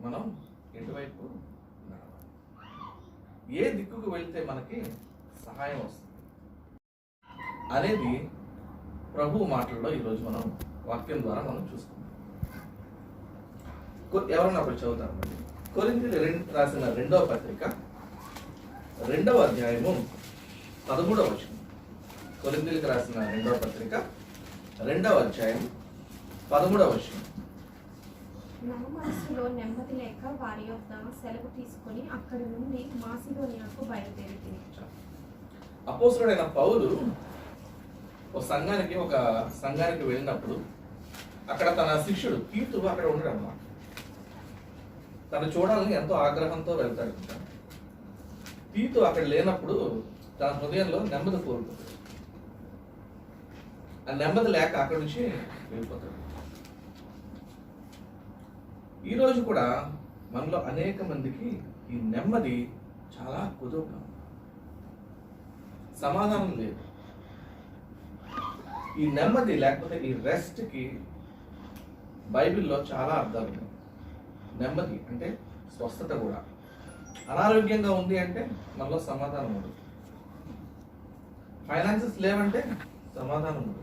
మనం ఎటువైపు నడవాలి, ఏ దిక్కుకు వెళ్తే మనకి సహాయం వస్తుంది అనేది ప్రభు మాటల్లో ఈరోజు మనం వాక్యం ద్వారా మనం చూసుకుందాం. ఎవరన్నా ఒకరు చదువుతారు. కొరింథీయులకు రాసిన 2వ పత్రిక 2వ అధ్యాయము 13వ వచనం. కొరింథీయులకు రాసిన 2వ పత్రిక 2వ అధ్యాయం 13వ వచనం. నా మనసులో నెమ్మది లేక వారి యొద్ద సెలవు తీసుకొని అక్కడి నుండి మాసిదోనియాకు బయలుదేరి. అపోస్తలుడైన పౌలు ఒక సంఘానికి వెళ్ళినప్పుడు అక్కడ తన శిష్యుడు తీతు అక్కడ ఉండడు అన్నమాట. తను చూడాలని ఎంతో ఆగ్రహంతో వెళ్తాడు. తీతు అక్కడ లేనప్పుడు తన హృదయంలో నెమ్మది కోరుకుంటాడు. ఆ నెమ్మది లేక అక్కడి నుంచి వెళ్ళిపోతాడు. ఈరోజు కూడా మనలో అనేక మందికి ఈ నెమ్మది చాలా కుదురుగా, సమాధానం లేదు. ఈ నెమ్మది లేకపోతే ఈ రెస్ట్కి బైబిల్లో చాలా అర్థాలు ఉన్నాయి. నెమ్మది అంటే స్వస్థత కూడా. అనారోగ్యంగా ఉంది అంటే మనలో సమాధానం ఉండదు. ఫైనాన్సెస్ లేవంటే సమాధానం ఉండదు.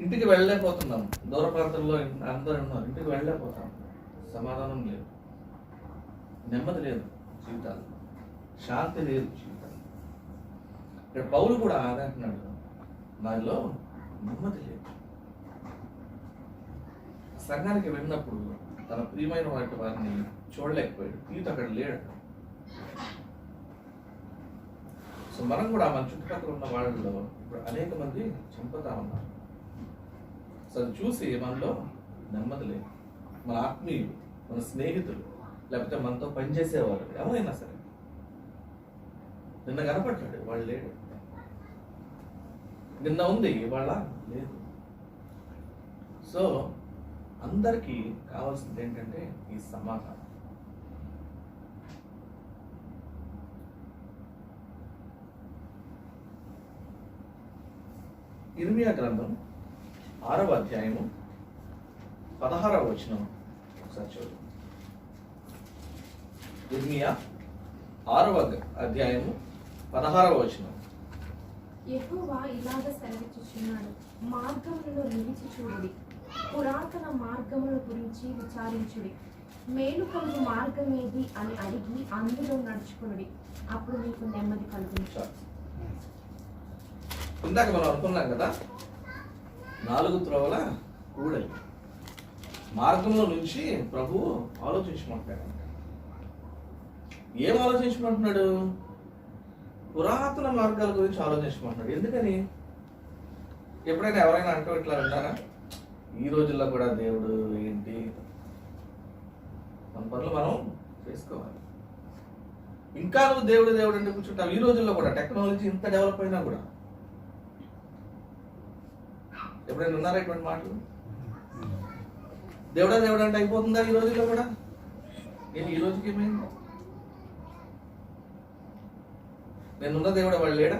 ఇంటికి వెళ్ళలేకపోతున్నాం, దూర ప్రాంతంలో అందరూ ఉన్నారు, ఇంటికి వెళ్ళలేకపోతాం, సమాధానం లేదు, నెమ్మది లేదు జీవితాలు, శాంతి లేదు జీవితాలు. ఇక్కడ పౌలు కూడా అదే అంటున్నాడు, నాలో నెమ్మది లేదు. సంఘానికి వెళ్ళినప్పుడు తన ప్రియమైన వారిని చూడలేకపోయాడు. తీతు అక్కడ లేడు. సో మనం కూడా మన చుట్టుపక్కల ఉన్న వాళ్ళలో ఇప్పుడు అనేక మంది చంపుతా ఉన్నారు. సో అది చూసి మనలో నెమ్మది లేదు. మన ఆత్మీయులు, మన స్నేహితులు, లేకపోతే మనతో పనిచేసేవాళ్ళు ఎవరైనా సరే, నిన్న కనపడ్డాడు, వాళ్ళు లేడు. నిన్న ఉంది, ఇవాళ లేదు. సో అందరికీ కావాల్సింది ఏంటంటే ఈ సమాధానం. ఇర్మియా గ్రంథం 6వ అధ్యాయము 16వ వచనం ఒకసారి చూద్దాం. ఇర్మియా 6వ అధ్యాయము 16వ వచనం. యెహోవా ఇలాగ సెలవిచ్చుచున్నాడు, మార్గములలో నిలిచి చూడుడి, పురాతన మార్గముల గురించి విచారించుడి, మేలు కలుగు మార్గం ఏది అని అడిగి అందులో నడుచుకునుడి, అప్పుడు మీకు నెమ్మది కలుగును. ఇందాక మనం అనుకున్నాం కదా, 4 త్రోవల కూడలి మార్గంలో నుంచి ప్రభువు ఆలోచించమంటున్నాడు. ఏం ఆలోచించమంటున్నాడు? పురాతన మార్గాల గురించి ఆలోచించమంటున్నాడు. ఎందుకని? ఎప్పుడైనా ఎవరైనా అంటూ ఇట్లా విన్నారా, ఈ రోజుల్లో కూడా దేవుడు ఏంటి, మన పనులు మనం చేసుకోవాలి, ఇంకా నువ్వు దేవుడు దేవుడు అంటే కూర్చుంటావు. ఈ రోజుల్లో కూడా టెక్నాలజీ ఇంత డెవలప్ అయినా కూడా ఎప్పుడైనా ఉన్నారా ఇటువంటి మాటలు? దేవుడా దేవుడు అంటే అయిపోతుందా ఈ రోజుల్లో కూడా? నేను ఈ రోజుకి ఏమైంది? నేనున్న దేవుడు వాళ్ళు లేడా?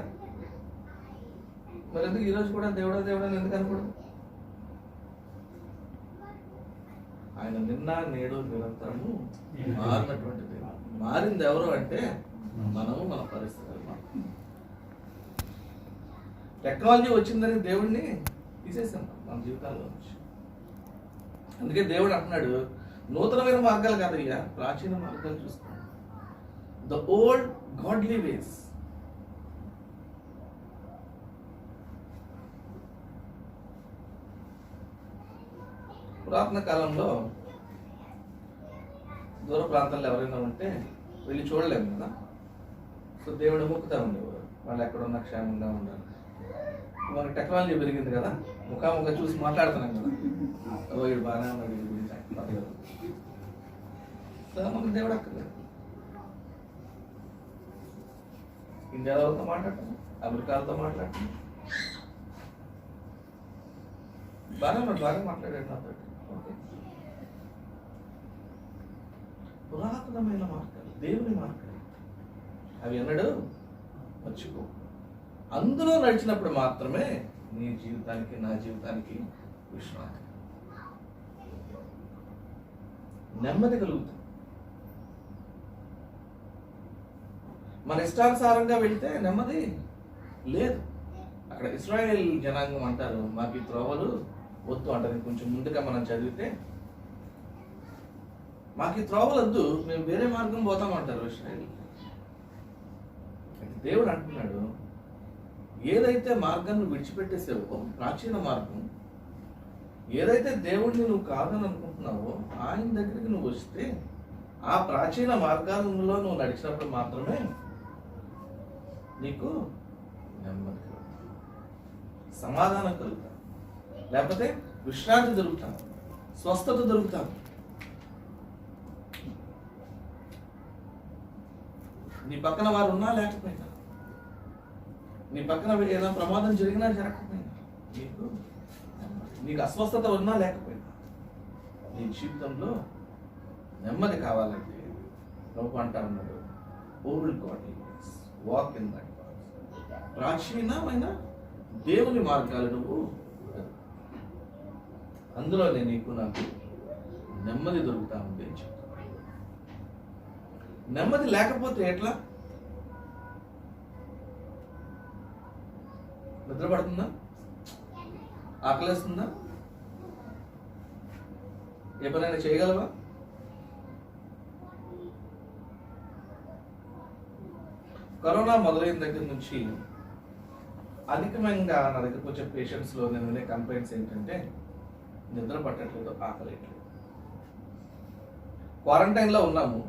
మరి ఎందుకు ఈ రోజు కూడా దేవుడా దేవుడా అని ఎందుకు అనకూడదు? ఆయన నిన్న నేడు నిరంతరము మారినటువంటి దేవుడు. మారింది ఎవరు అంటే మనము, మన పరిస్థితులు. టెక్నాలజీ వచ్చిందని దేవుడిని తీసేసాం మన జీవితాల్లో నుంచి. అందుకే దేవుడు అంటున్నాడు, నూతనమైన మార్గాలు కాదయ్యా, ప్రాచీన మార్గాలు చూసుకోండి. ద ఓల్డ్ గాడ్లీ వేస్. పురాతన కాలంలో దూర ప్రాంతాల్లో ఎవరైనా ఉంటే వెళ్ళి చూడలేము కదా. సో దేవుడు మొక్కుతా ఉండేవారు, వాళ్ళు ఎక్కడున్నా క్షేమంగా ఉండాలి. మనకి టెక్నాలజీ పెరిగింది కదా, ముఖాముఖ చూసి మాట్లాడుతున్నాం కదా, వీడు బాగానే ఉన్నాడు, వీడి గురించి సో మనకు దేవుడు అక్కర్లేదు. ఇండియాతో మాట్లాడతాం, అమెరికాలతో మాట్లాడతాం, బాగా మాట్లాడాడు నాతో. ఓకే, పురాతనమైన మార్గాలు, దేవుని మార్గాలు, అవి ఎన్నడూ మర్చిపో. అందులో నడిచినప్పుడు మాత్రమే నీ జీవితానికి, నా జీవితానికి విశ్రాంతి. నెమ్మది కలుగుతుంది. మన ఇష్టానుసారంగా వెళ్తే నెమ్మది లేదు. అక్కడ ఇశ్రాయేల్ జనాంగం అంటారు, మాకు ఈ త్రోవలు వద్దు అంటారు. కొంచెం ముందుగా మనం చదివితే, మాకు ఈ త్రోవలు వద్దు, మేము వేరే మార్గం పోతామంటారు ఇశ్రాయేల్. దేవుడు అంటున్నాడు, ఏదైతే మార్గాన్ని విడిచిపెట్టేసావో, ప్రాచీన మార్గం, ఏదైతే దేవుడిని నువ్వు కాదని అనుకుంటున్నావో ఆయన దగ్గరికి నువ్వు వస్తే ఆ ప్రాచీన మార్గాలలో నువ్వు నడిచినప్పుడు మాత్రమే నీకు నెమ్మది కలుగుతుంది, సమాధానం కలుగుతాం, లేకపోతే విశ్రాంతి దొరుకుతాం, స్వస్థత దొరుకుతాం. నీ పక్కన వారు ఉన్నా లేకపోయినా, నీ పక్కన ఏదైనా ప్రమాదం జరిగినా జరగకపోయినా, నీకు అస్వస్థత ఉన్నా లేకపోయినా, నీ జీవితంలో నెమ్మది కావాలంటే ప్రభు అంటా ఉన్నాడు, old godliness walk in that path. ప్రాచీనమైన దేవుని మార్గాలు నువ్వు, అందులోనే నీకు నాకు నెమ్మది దొరుకుతా ఉంది అని చెప్తాను. నెమ్మది లేకపోతే ఎట్లా? నిద్ర పడుతుందా? ఆకలేస్తుందా? ఏ పనైనా చేయగలవా? కరోనా మొదలైన దగ్గర నుంచి అధికంగా నా దగ్గరకు వచ్చే పేషెంట్స్లో నేను వినే కంప్లైంట్స్ ఏంటంటే, నిద్ర పట్టట్లేదు, ఆకలేయట్లేదు. క్వారంటైన్లో ఉన్నాము,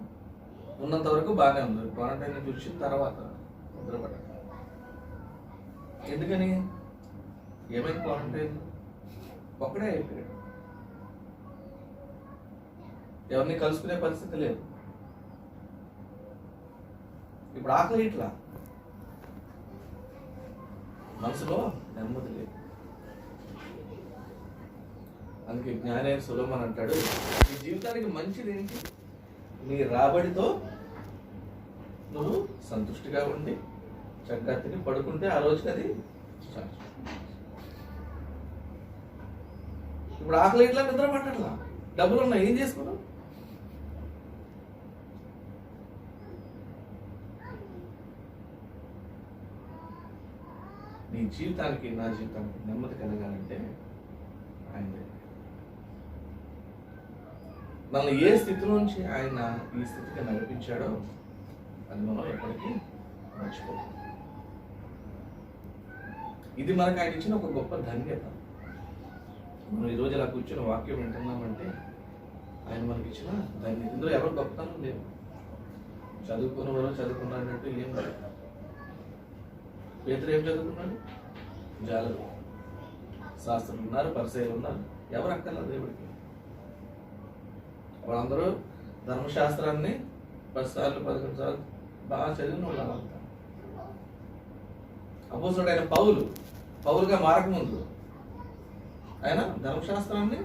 ఉన్నంత వరకు బాగానే ఉంది. క్వారంటైన్ నుంచి వచ్చిన తర్వాత నిద్ర పట్టట్లేదు. ఎందుకని? ఏమైంది? క్వారంటైన్ ఒక్కడే అయిపోయాడు, ఎవరిని కలుసుకునే పరిస్థితి లేదు. ఇప్పుడు ఆకలి ఇట్లా, మనసులో నెమ్మది లేదు. అందుకే జ్ఞానేశ్వర సొలొమోను అంటాడు, నీ జీవితానికి మంచిది ఏంటి? నీ రాబడితో నువ్వు సంతుష్టిగా ఉండి చక్కగా తిని పడుకుంటే ఆ రోజుకి అది చాలు. ఇప్పుడు ఆకలి ఇట్లా, నిద్ర పట్టట్లా, డబ్బులు ఉన్నా ఏం చేసుకున్నావు? నీ జీవితానికి, నా జీవితానికి నెమ్మది కలగాలంటే ఆయన మనల్ని ఏ స్థితి నుంచి ఆయన ఈ స్థితికి నడిపించాడో అది మనం ఎప్పటికీ మర్చిపోతాం. ఇది మనకు ఆయన ఇచ్చిన ఒక గొప్ప ధన్యత. మనం ఈరోజు ఇలా కూర్చొని వాక్యం వింటున్నామంటే ఆయన మనకి ఇచ్చిన ధన్యత. ఇందులో ఎవరు గొప్పతనం లేవు, చదువుకున్న వారు చదువుకున్నట్టు ఏం లేదు. పేతురు ఏం చదువుకున్నాడు? జాలరు. శాస్త్రులు ఉన్నారు, పరిసయ్యులు ఉన్నారు, ఎవరు అక్కర్లేదు దేవుడికి. వాళ్ళందరూ ధర్మశాస్త్రాన్ని 10 సార్లు 11 సార్లు బాగా చదివిన వాళ్ళంతా. అపోస్తలుడైన పౌలుగా మారకముందు ఆయన ధర్మశాస్త్రాన్ని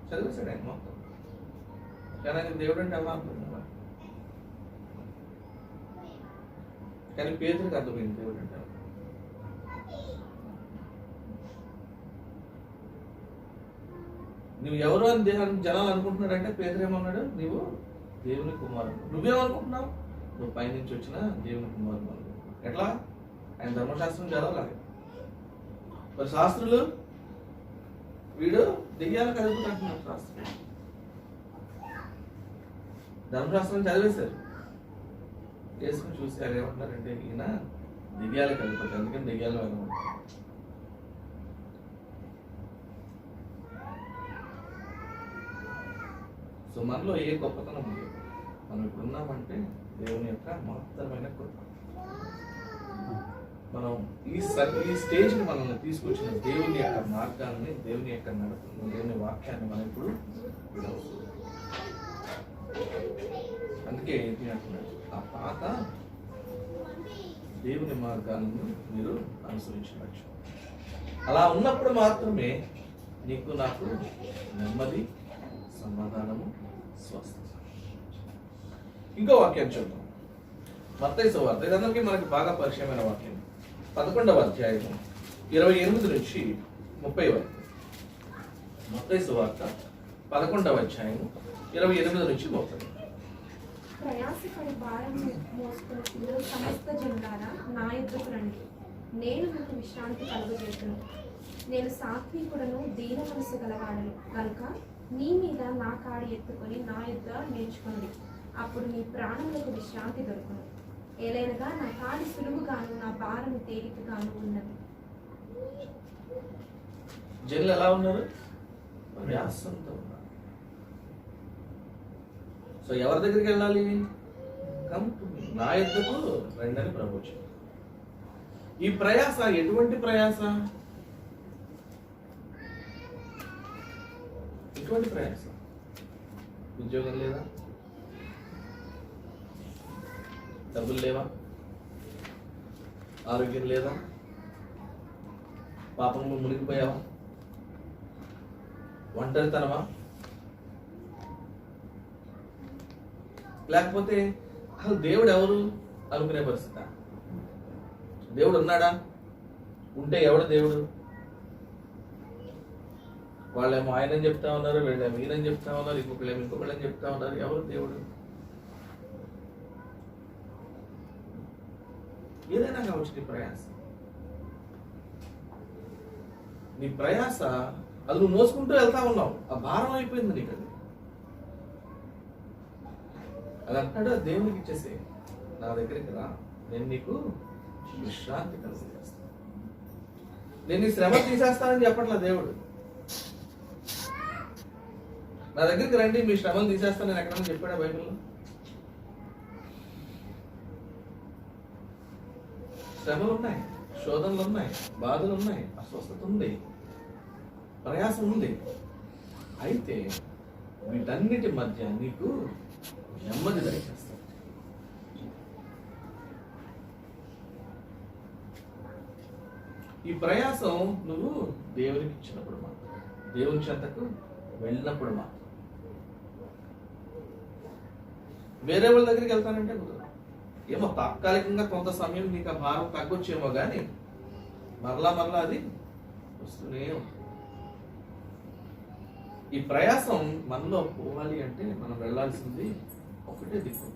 చదివేశాడు ఆయన మొత్తం. కానీ ఆయన దేవుడు అంటే ఎలా అనుకుంటున్నాడు? కానీ పేతురికి అర్థమైంది దేవుడు అంటే. నువ్వు ఎవరు అని జనాలు అనుకుంటున్నాడంటే పేదరు ఏమన్నాడు? నువ్వు దేవుని కుమారుడు. నువ్వేమనుకుంటున్నావు? నువ్వు పైనుంచి వచ్చిన దేవుని కుమారుడు అనుకుంటున్నావు. ఎట్లా? ఆయన ధర్మశాస్త్రం చదవాలి. మరి శాస్త్రులు వీడు దెయ్యాలు కలుగుతుంటున్నారు. శాస్త్రులు ధర్మశాస్త్రం చదివేశారు, చేసుకుని చూసి ఆయన ఏమంటున్నారంటే ఈయన దెయ్యాలు కలుగుతారు, అందుకని దెయ్యాలు అనమాట. సో మనలో ఏ గొప్పతనం లేదు. మనం ఇప్పుడు ఉన్నామంటే దేవుని యొక్క మహత్తరమైన కృప. మనం ఈ స్టేజ్ని మనల్ని తీసుకొచ్చిన దేవుని యొక్క మార్గాన్ని, దేవుని యొక్క నడపను, దేవుని వాక్యాన్ని మనం ఇప్పుడు విడవచ్చు. అందుకే ఏంటి అంటున్నాడు, ఆ పాత దేవుని మార్గాలను మీరు అనుసరించవచ్చు. అలా ఉన్నప్పుడు మాత్రమే నీకు నాకు నెమ్మది, సమాధానము, స్వస్థత. ఇంకో వాక్యం చూద్దాం. మత్తయి సువార్త, ఇదందరికీ మనకి బాగా పరిచయమైన వాక్యం. 11వ అధ్యాయము 28 నుంచి 30 వరకు. మత్తయి సువార్త 11వ అధ్యాయం 28 నుంచి 30. ప్రయాసపడి భారము మోసుకొనిచున్న సమస్త జనులారా నా యొద్దకు రండి, నేను మీకు విశ్రాంతి కలుగజేతును. నేను సాత్వికుడను, దీన మనసు గలవాడను కనుక నీ మీద నా కాడి ఎత్తుకొని నా యొద్ద నేర్చుకోండి, అప్పుడు నీ ప్రాణములకు విశ్రాంతి దొరుకును. ఏలైనగా నా కాడి సులువుగాను నా భారము తేలికగాను ఉన్నది. జనులు ఎలా ఉన్నారు? ప్రయాసంతో ఉన్నారు. సో ఎవరి దగ్గరికి వెళ్ళాలి? నా యొద్దకు రండి అని ప్రభువు చెప్పారు. ఈ ప్రయాస ఎటువంటి ప్రయాస? ఎటువంటి ప్రయాస? ఉద్యోగం లేదా? డబ్బులు లేవా? ఆరోగ్యం లేదా? పాపంలో మునిగిపోయావా? ఒంటరితనమా? లేకపోతే అసలు దేవుడు ఎవరు అనుకునే పరిస్థితి? దేవుడు ఉన్నాడా? ఉంటే ఎవడు దేవుడు? వాళ్ళేమో ఆయనని చెప్తా ఉన్నారు, వీళ్ళేమో ఈయనని చెప్తా ఉన్నారు, ఇంకొకళ్ళని చెప్తా ఉన్నారు. ఎవరు దేవుడు? ఏదైనా కావచ్చు నీ ప్రయాస. నీ ప్రయాస అది నువ్వు మోసుకుంటూ వెళ్తా ఉన్నావు, ఆ భారం అయిపోయింది నీకు. అది అంటాడు, దేవునికి ఇచ్చేసే, నా దగ్గరికి రా, నేను నీకు విశ్రాంతి కలిగజేస్తాను. నేను నీ శ్రమ తీసేస్తానని చెప్పట్లా దేవుడు. నా దగ్గరికి రండి, మీ శ్రమను తీసేస్తాను నేను ఎక్కడన్నా చెప్పాడా బైబిల్లో? శ్రమలు ఉన్నాయి, శోధనలు ఉన్నాయి, బాధలు ఉన్నాయి, అస్వస్థత ఉంది, ప్రయాసం ఉంది. అయితే వీటన్నిటి మధ్య నీకు నెమ్మది దయచేస్తాడు. ఈ ప్రయాసం నువ్వు దేవునికి ఇచ్చినప్పుడు మాత్రం, దేవుని చెంతకు వెళ్ళినప్పుడు మాత్రం. వేరే వాళ్ళ దగ్గరికి వెళ్తానంటే కుదరదు. ఏమో తాత్కాలికంగా కొంత సమయం నీకు ఆ భారం తగ్గొచ్చేమో కానీ మరలా అది వస్తూనే ఉంటుంది. ఈ ప్రయాసం మనలో పోవాలి అంటే మనం వెళ్ళాల్సింది ఒకటే దిక్కు.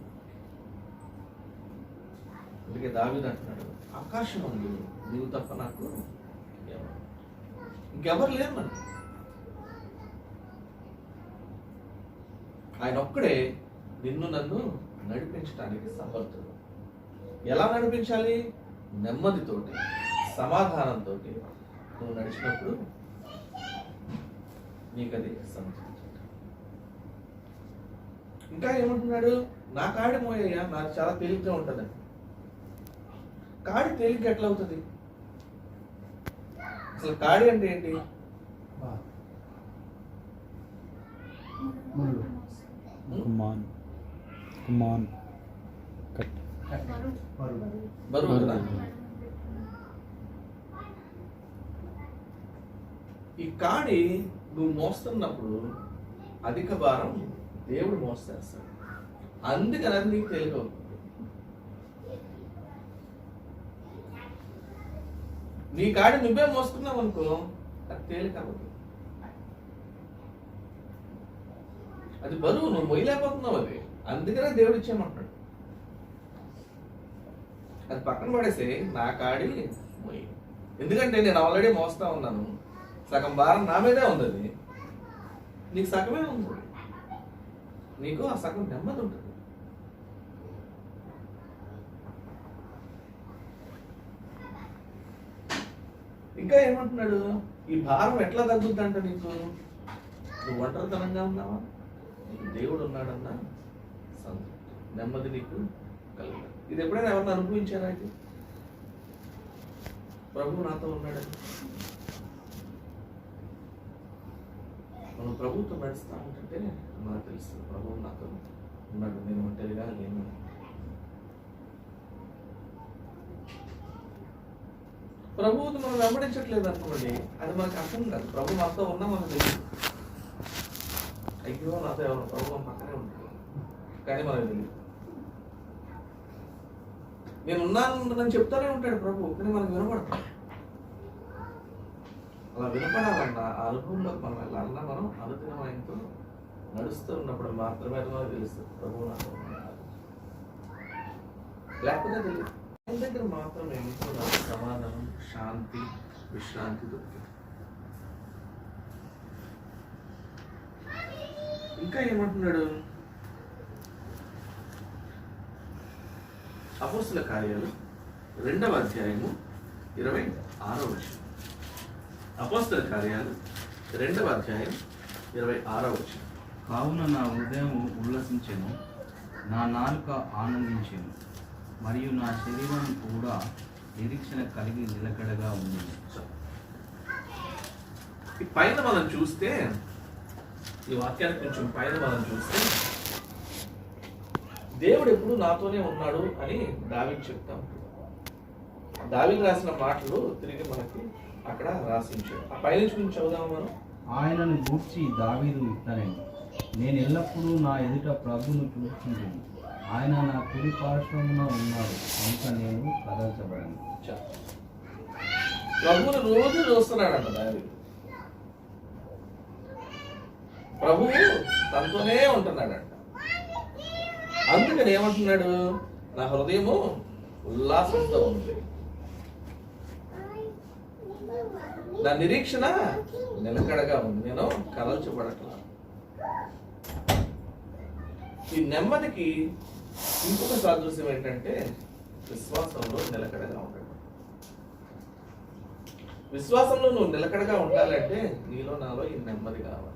అందుకే దావీదు అంటున్నాడు, ఆకాశం ఉంది నీవు తప్ప నాకు ఇంకెవరు లేరు మనం. ఆయన ఒక్కడే నిన్ను నన్ను నడిపించడానికి సమర్థుడు. ఎలా నడిపించాలి? నెమ్మదితోటి, సమాధానంతో నువ్వు నడిచినప్పుడు నీకు అది సంతృప్తి. ఇంకా ఏమంటున్నాడు? నా కాడి మోయ్యా, నాకు చాలా తేలిగ్గా ఉంటుందండి. కాడి తేలిక ఎట్లా అవుతుంది? అసలు కాడి అంటే ఏంటి? బరువు కదా. ఈ కాడి నువ్వు మోస్తున్నప్పుడు అధిక భారం దేవుడు మోస్తేస్తాడు. అందుకని అది నీకు తేలిక అవుతుంది. నీ కాడి నువ్వే మోసుకున్నావు అనుకో, అది తేలిక అవ్వదు. అది బరువు, నువ్వు మొయ్యలేకపోతున్నావు. అది అందుకనే దేవుడు ఇచ్చేయమంటాడు. అది పక్కన పడేసి నా కాడి మొయ్యి. ఎందుకంటే నేను ఆల్రెడీ మోస్తా ఉన్నాను, సగం భారం నా మీదే ఉంది. అది నీకు సగమే ఉంది, నీకు ఆ సగం నెమ్మది ఉంటుంది. ఇంకా ఏమంటున్నాడు? ఈ భారం ఎట్లా తగ్గుద్దంట నీకు? నువ్వు ఒంటరితనంగా ఉన్నావా? నీకు దేవుడు ఉన్నాడన్న సంతృప్తి, నెమ్మది నీకు కలుగుతుంది. ఇది ఎప్పుడైనా ఎవరిని అనుభవించారా? ఇది ప్రభువు నాతో ఉన్నాడని మనం ప్రభుత్వం నడుస్తా ఉంటుంటే మనకు తెలుస్తుంది ప్రభువు నాతో ఉన్నాడు, నేను ఒంటరిగా లేను. ప్రభువుని మనం వెంబడించట్లేదు అనుకోండి, అది మనకు అర్థం కాదు. ప్రభు నాతో ఉన్నా మనకు తెలియదు. అయ్యో నాతో ఎవరు ప్రభు పక్కనే ఉంటాడు, కానీ మనకు తెలియదు. నేను ఉన్నాను చెప్తానే ఉంటాడు ప్రభు, కానీ మనకు వినపడతాడు. అలా వినపడాలన్నా ఆ అనుభవంలోకి మనం వెళ్ళాలన్నా మనం అనుదినం ఆయనతో నడుస్తూ ఉన్నప్పుడు మాత్రమే అది మనకు తెలుస్తుంది ప్రభువు నాతో ఉన్నాడు. లేకపోతే తెలియదు. ఆయన దగ్గర మాత్రమే ఎంతో నాకు సమాధానం, శాంతి, విశ్రాంతి దొరికింది. ఇంకా ఏమంటున్నాడు? అపోస్తల కార్యాలు 2వ అధ్యాయము 26వ వచనం. అపోస్తల కార్యాలు 2వ అధ్యాయం 26వ వచనం. కావున నా హృదయం ఉల్లసించెను, నా నాలుక ఆనందించెను, మరియు నా శరీరం కూడా నిరీక్షణ కలిగి నిలకడగా ఉంది. ఈ పైన మనం చూస్తే, ఈ వాక్యాన్ని కొంచెం పైన మనం చూస్తే, దేవుడు ఎప్పుడు నాతోనే ఉన్నాడు అని దావీదు చెప్తాం. దావీదు రాసిన మాటలు తిరిగి మనకి అక్కడ రాసించాడు. ఆ పైన నుంచి చదువుదాం మనం. ఆయనను గూర్చి దావీదు ఇట్లనెను, నేను ఎల్లప్పుడూ నా ఎదుట ప్రభువును చూస్తుంటాను, ఆయన నా కుడి పార్శ్వమున ఉన్నాడు, కనుక నేను కదల్చబడను. ప్రభువును రోజు చూస్తున్నాడంట దావీదు. ప్రభువు తనతోనే ఉంటున్నాడంట. అందుకని ఏమంటున్నాడు? నా హృదయము ఉల్లాసంతో ఉంది, నా నిరీక్షణ నిలకడగా ఉంది, నేను కదల్చబడట్లా. ఈ నెమ్మదికి ఇంకొక సాదృశ్యం ఏంటంటే విశ్వాసంలో నిలకడగా ఉండడం. విశ్వాసంలో నువ్వు నిలకడగా ఉండాలంటే నీలో నాలో ఈ నెమ్మది కావాలి.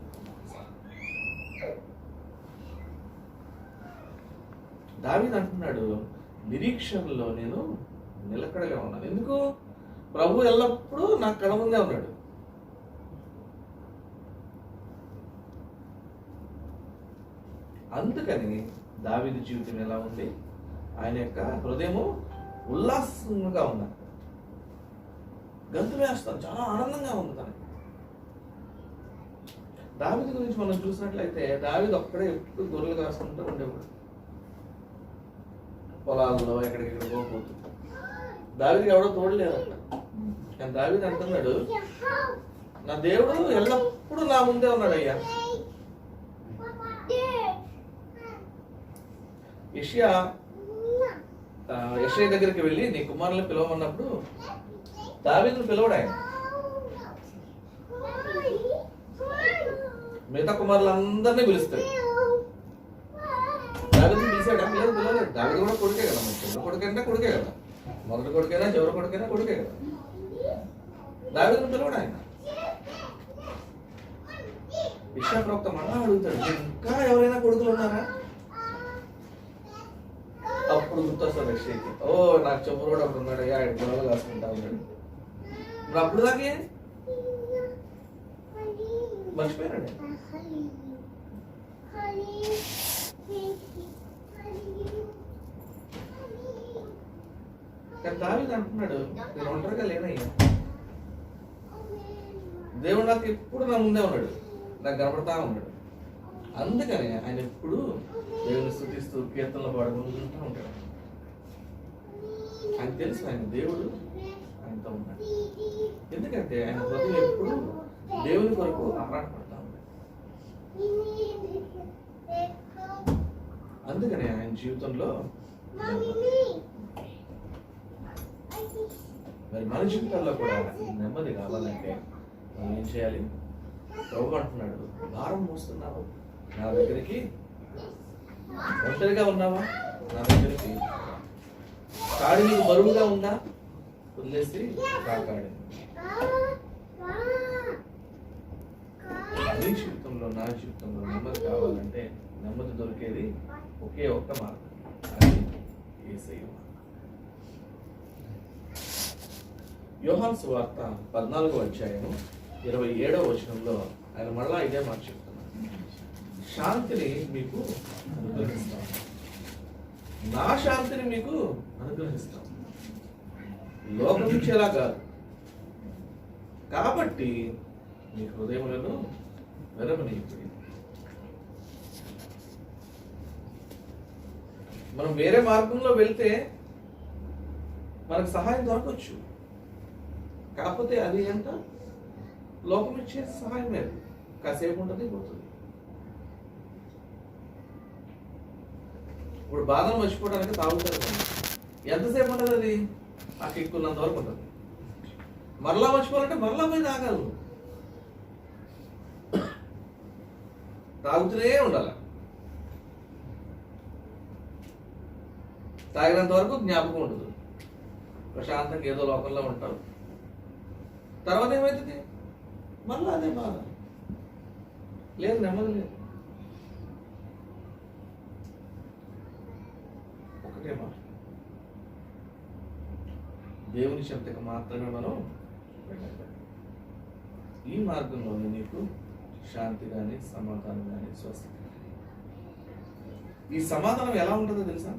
దావీదు అంటున్నాడు, నిరీక్షణలో నేను నిలకడగా ఉన్నాను. ఎందుకు? ప్రభు ఎల్లప్పుడూ నా కళ్ళ ముందే ఉన్నాడు. అందుకని దావీదు జీవితం ఎలా ఉంది? ఆయన యొక్క హృదయము ఉల్లాసంగా ఉంది, గంతులు వేస్తాను, చాలా ఆనందంగా ఉంది తనకి. దావీదు గురించి మనం చూసినట్లయితే దావీదు ఒక్కడే ఎప్పుడు గొర్రెలు కాసుకుంటూ ఉండేవాడు, పొలాల్లో ఎక్కడికెక్కడికో పోతుంది. దావీదుకి ఎవడో తోడలేదట. కానీ దావీదు అంటున్నాడు, నా దేవుడు ఎల్లప్పుడూ నా ముందే ఉన్నాడు అయ్యా. యెషయా దగ్గరికి వెళ్ళి నీ కుమారులను పిలవమన్నప్పుడు దావీదును పిలవడు ఆయన. మిగతా కుమారులందరినీ పిలుస్తాడు. దావీదుని పిలిచాడా? లేదు, పిలవలేదు. దావీదు కూడా కొడుకే కదా, చిన్న కొడుకైనా కొడుకే కదా, మొదటి కొడుకైనా చివరి కొడుకైనా కొడుకే కదా. దావీదును పిలవడు ఆయన. యెషయా ప్రవక్త మళ్ళా అడుగుతాడు, ఇంకా ఎవరైనా కొడుకులు ఉన్నారా? అప్పుడు గుర్తొస్తాడు యెషయాకి, ఓ నాకు చెప్పులు కూడా ఒకటి ఉన్నాడు, అయ్యా 5 గొడవలు కాసుకుంటా ఉన్నాడు. ఇప్పుడు అప్పుడు దాకే మర్చిపోయాడు. కానీ దావీదు అంటున్నాడు, నేను ఒంటరిగా లేనయ్యా, దేవుడు నాకు ఎప్పుడు నా ముందే ఉన్నాడు, నాకు కనపడతా ఉన్నాడు. అందుకని ఆయన ఎప్పుడు దేవుని స్తుతిస్తూ కీర్తనలు పాడుకుంటూ ఉంటాడు. ఆయన తెలుసు ఆయన దేవుడు ఆయనతో ఉన్నాడు. ఎందుకంటే ఆయన హృదయం ఎప్పుడు దేవుని కొరకు ఆరాటపడతా ఉన్నాడు. అందుకని ఆయన జీవితంలో మరి మన జీవితాల్లో కూడా నెమ్మది కావాలంటే మనం ఏం చేయాలి? ప్రభు అంటున్నాడు, భారం మోస్తున్నావు నా దగ్గరికి, ఒంటరిగా ఉన్నావా నా దగ్గరికి, కాడి నీకు బరువుగా ఉందా, వదిలేసి కాకాడి. నీ జీవితంలో నా జీవితంలో నెమ్మది కావాలంటే నెమ్మది దొరికేది ఒకే ఒక్క మార్గం, అది యేసయ్య. యోహాను సువార్త 14వ అధ్యాయము 27వ వచనంలో ఆయన మళ్ళా ఇదే మాట చెప్తున్నారు, శాంతిని మీకు అనుగ్రహిస్తాను, నా శాంతిని మీకు అనుగ్రహిస్తాను, లోకం ఇచ్చేలా కాదు. కాబట్టి మీ హృదయములను వెరమనీయుడి. మనం వేరే మార్గంలో వెళ్తే మనకు సహాయం దొరకవచ్చు, కాకపోతే అది ఎంత లోకం ఇచ్చే సహాయం లేదు, కాసేపు ఉంటుంది పోతుంది. ఇప్పుడు బాధను మర్చిపోవడానికి తాగుతారు. ఎంతసేపు ఉంటుంది అది? ఆ కిక్కున్నంత వరకు ఉంటుంది. మరలా మర్చిపోవాలంటే మరలా పోయి తాగలరు. తాగుతూనే ఉండాలి. తాగినంత వరకు జ్ఞాపకం ఉంటుంది. ప్రశాంతంగా ఏదో లోకంలో ఉంటారు. తర్వాత ఏమవుతుంది? మళ్ళీ అదే బాధ. లేదు, నెమ్మది లేదు. ఒకటే మాట, దేవుని చెంతకు మాత్రమే మనం వెళ్ళాలి. ఈ మార్గంలోనే నీకు శాంతి కానీ, సమాధానం కానీ, స్వస్థత. ఈ సమాధానం ఎలా ఉంటుందో తెలుసా?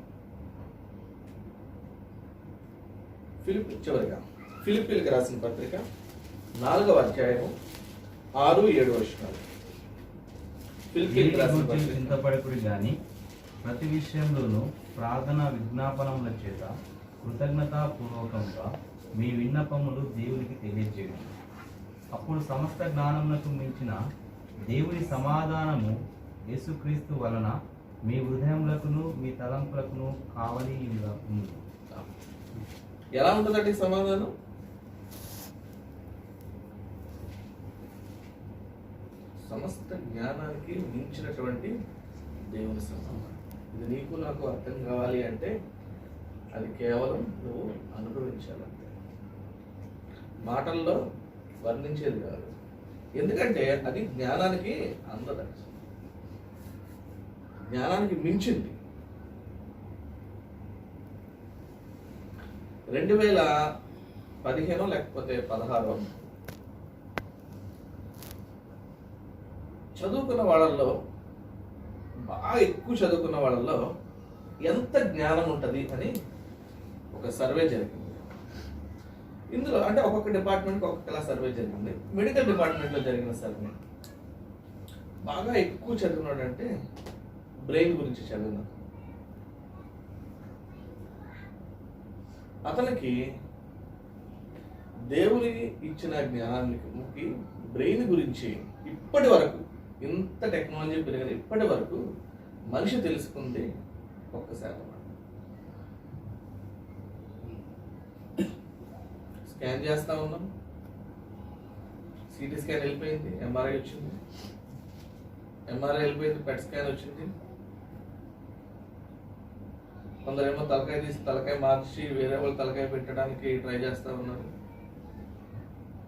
ఫిలిప్పీలకు రాసిన పత్రిక 4వ అధ్యాయము 6-7 వచనాలు. ఫిలిప్పీలకు రాసిన పత్రిక. చింతపడకుడి గాని ప్రతి విషయంలోనూ ప్రార్థన విజ్ఞాపనముల చేత కృతజ్ఞతాపూర్వకంగా మీ విన్నపములు దేవునికి తెలియజేయండి. అప్పుడు సమస్త జ్ఞానమునకు మించిన దేవుని సమాధానము యేసుక్రీస్తు వలన మీ హృదయములకును మీ తలంపులకును కావలి ఉంది. ఎలా ఉంటుందండి సమాధానం? సమస్త జ్ఞానానికి మించినటువంటి దేవుని సమాధానం. ఇది నీకు నాకు అర్థం కావాలి అంటే అది కేవలం నువ్వు అనుభవించాలంటే, మాటల్లో వర్ణించేది కాదు. ఎందుకంటే అది జ్ఞానానికి అందదు, జ్ఞానానికి మించింది. 2015 లేకపోతే 16 చదువుకున్న వాళ్ళల్లో, బాగా ఎక్కువ చదువుకున్న వాళ్ళల్లో ఎంత జ్ఞానం ఉంటుంది అని ఒక సర్వే జరిగింది. ఇందులో అంటే ఒక్కొక్క డిపార్ట్మెంట్కి ఒక్కొక్కలా సర్వే జరిగింది. మెడికల్ డిపార్ట్మెంట్లో జరిగిన సర్వే, బాగా ఎక్కువ చదివినాడంటే బ్రెయిన్ గురించి చదివిన అతనికి దేవుని ఇచ్చిన జ్ఞానానికి బ్రెయిన్ గురించి ఇప్పటి వరకు, ఇంత టెక్నాలజీ పెరిగిన ఇప్పటి వరకు మనిషి తెలుసుకుంది 1%. స్కాన్ చేస్తా ఉన్నాం, సిటీ స్కాన్ వెళ్ళిపోయింది, ఎంఆర్ఐ వచ్చింది, ఎంఆర్ఐ వెళ్ళిపోయింది, పెట్ స్కాన్ వచ్చింది. కొందరేమో తలకాయ తీసి తలకాయ మార్చి వేరే వాళ్ళు తలకాయ పెట్టడానికి ట్రై చేస్తా ఉన్నారు.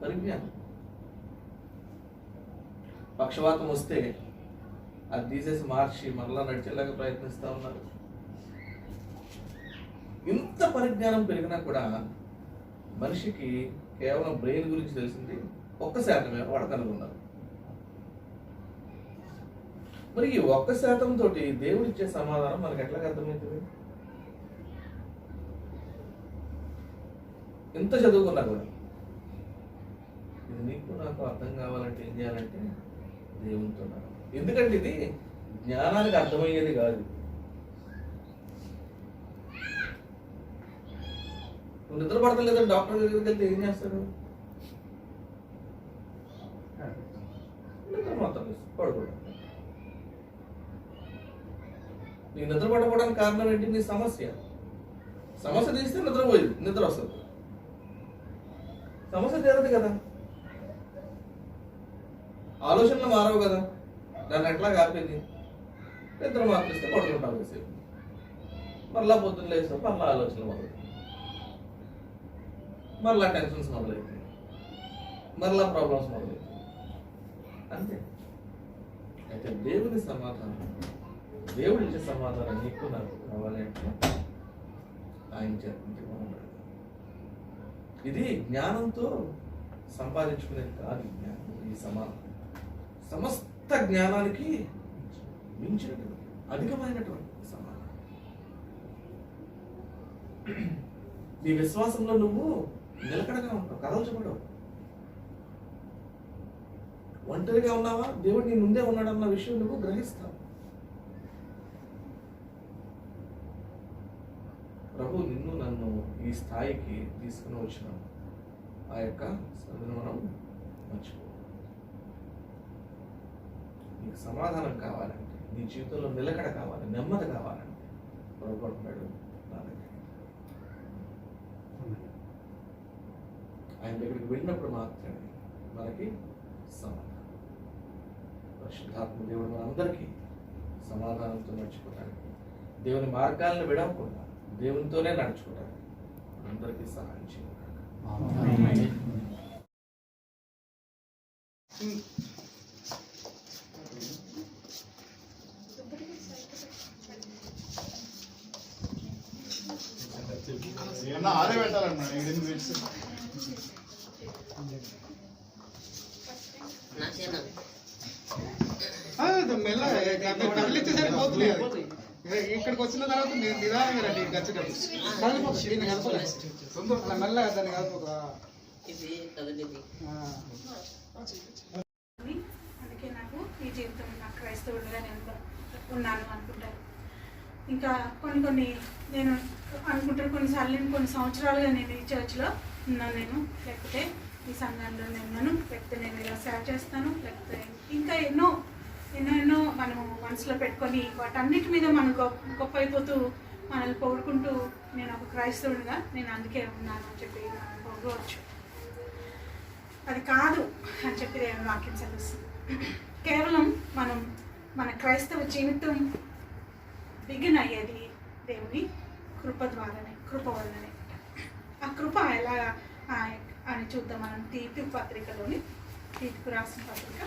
పరిజ్ఞానం. పక్షవాతం వస్తే అది తీసేసి మార్చి మరలా నడిచేలాగా ప్రయత్నిస్తూ ఉన్నారు. ఇంత పరిజ్ఞానం పెరిగినా కూడా మనిషికి కేవలం బ్రెయిన్ గురించి తెలిసింది 1% వాడు కనుగొన్నారు. మరి ఈ 1% తోటి దేవుడు ఇచ్చే సమాధానం మనకు ఎట్లాగ అర్థమవుతుంది? ఎంత చదువుకున్నా కూడా ఇది నీకు నాకు అర్థం కావాలంటే ఏం చేయాలంటే దేవునితో. ఎందుకంటే ఇది జ్ఞానానికి అర్థమయ్యేది కాదు. నువ్వు నిద్ర పడతలేదా? డాక్టర్ దగ్గరికి వెళ్తే ఏం చేస్తాడు? నిద్ర మాత్రం పడుకోవడం. నీ నిద్ర పడకపోవడానికి కారణం ఏంటి? నీ సమస్య. సమస్య తీస్తే నిద్రపోయింది, నిద్ర వస్తుంది. సమస్య తీరదు కదా, ఆలోచనలు మారవు కదా, దాన్ని ఎట్లా కాపింది? నిద్ర మార్పిస్తే పడుకుంటాం కాసేపు, మరలా పొద్దున్న లేస్తాం, మరలా ఆలోచనలు మొదలవుతాయి, మరలా టెన్షన్స్ మొదలవుతాయి, మరలా ప్రాబ్లమ్స్ మొదలవుతాయి. అంతే. అయితే దేవుని సమాధానం, దేవుడి ఇచ్చే సమాధానం నీకు నాకు కావాలి అంటే ఆయన చేతి బాగుండాలి. ఇది జ్ఞానంతో సంపాదించుకునేది కాదు. జ్ఞానం ఈ సమాధానం సమస్త జ్ఞానానికి మించినటువంటి అధికమైనటువంటి సమాధానం. నీ విశ్వాసంలో నువ్వు నిలకడగా ఉంటావు, కదల్చబడవు. ఒంటరిగా ఉన్నావా? దేవుడు నీ ముందే ఉన్నాడన్న విషయం నువ్వు గ్రహిస్తావు. ప్రభు నిన్ను నన్ను ఈ స్థాయికి తీసుకుని వచ్చిన ఆ యొక్క శ్రమను మనం మర్చిపో. నీకు సమాధానం కావాలంటే, నీ జీవితంలో నిలకడ కావాలి, నెమ్మది కావాలంటే ప్రభు అంటున్నాడు నా దగ్గర. ఆయన దగ్గరికి వెళ్ళినప్పుడు మాత్రమే మనకి సమాధానం. పరిశుద్ధాత్మ దేవుడు మనందరికీ సమాధానంతో నడుచుకోవడానికి, దేవుని మార్గాలను విడవకుండా దేవునితోనే నడుచుకోవడానికి అందరికీ సహాయం చేయాలి. ఆరే పెట్టాలన్నా మెల్ల పోతుంది. ఇక్కడికి వచ్చిన తర్వాత నేను నిదానంగా రండి. మెల్లగా దాన్ని కలుపుక. అందుకే నాకు ఈ జీవితం నాకు క్రైస్తవుడిగా నేను ఉన్నాను అనుకుంటాను. ఇంకా కొన్ని నేను అనుకుంటాను, కొన్నిసార్లు నేను కొన్ని సంవత్సరాలుగా నేను ఈ చర్చ్లో ఉన్నాను, నేను లేకపోతే ఈ సంఘంలో నేను ఉన్నాను, లేకపోతే నేను ఇలా సేవ చేస్తాను, లేకపోతే ఇంకా ఎన్నో మనము మనసులో పెట్టుకొని వాటన్నిటి మీద మనం గొప్ప అయిపోతూ మనల్ని పొగుడుకుంటూ నేను ఒక క్రైస్తవుడిగా నేను అందుకే ఉన్నాను అని చెప్పి మనం పొగడవచ్చు. అది కాదు అని చెప్పి దేవుని వాక్యం చదివిస్తుంది. కేవలం మన క్రైస్తవ జీవితం బిగిన్ అయ్యేది దేవుని కృప ద్వారానే, కృప వల్లనే. ఆ కృప ఎలా అని చూద్దాం మనం. తీతుకు పత్రికలోని, తీతుకు రాసిన పత్రిక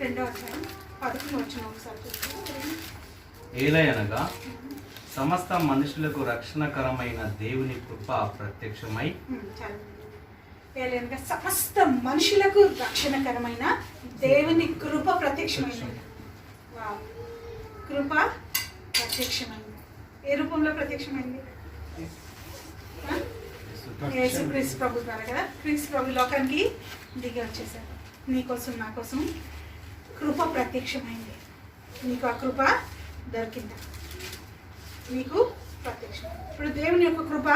2వ అధ్యాయం 11వ వచనం ఒకసారి చూస్తాం. ఏలయనగా సమస్త మనుషులకు రక్షణకరమైన దేవుని కృప ప్రత్యక్షమై, ఏలయనగా సమస్త మనుషులకు రక్షణకరమైన దేవుని కృప ప్రత్యక్షమైంది. కృప ప్రత్యక్షమైంది. ఏ రూపంలో ప్రత్యక్షమైంది? యేసుక్రీస్తు ప్రభు ద్వారా కదా. క్రీస్తు ప్రభు లోకానికి దిగి వచ్చేసారు. నీకోసం నా కోసం కృప ప్రత్యక్షమైంది. నీకు ఆ కృప దొరికిందా? నీకు ప్రత్యక్షం. ఇప్పుడు దేవుని యొక్క కృప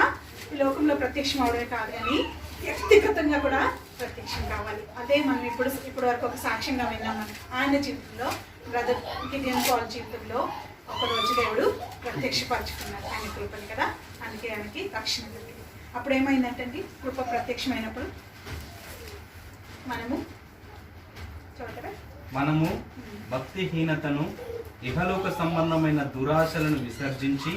ఈ లోకంలో ప్రత్యక్షం అవడమే కాదు, కానీ వ్యక్తిగతంగా కూడా ప్రత్యక్షం కావాలి. అదే మనం ఇప్పుడు వరకు ఒక సాక్ష్యంగా విన్నాం. ఆయన జీవితంలో, బ్రదర్ గిడియన్ పాల్ జీవితంలో ఒకరోజు దేవుడు ప్రత్యక్షపరచుకున్నాడు ఆయన కృపని కదా. అందుకే ఆయనకి రక్షణ దొరికింది. అప్పుడు ఏమైందంటే కృప ప్రత్యక్షమైనప్పుడు మనము భక్తిహీనతను, ఇహలోక సంబంధమైన దురాశలను విసర్జించి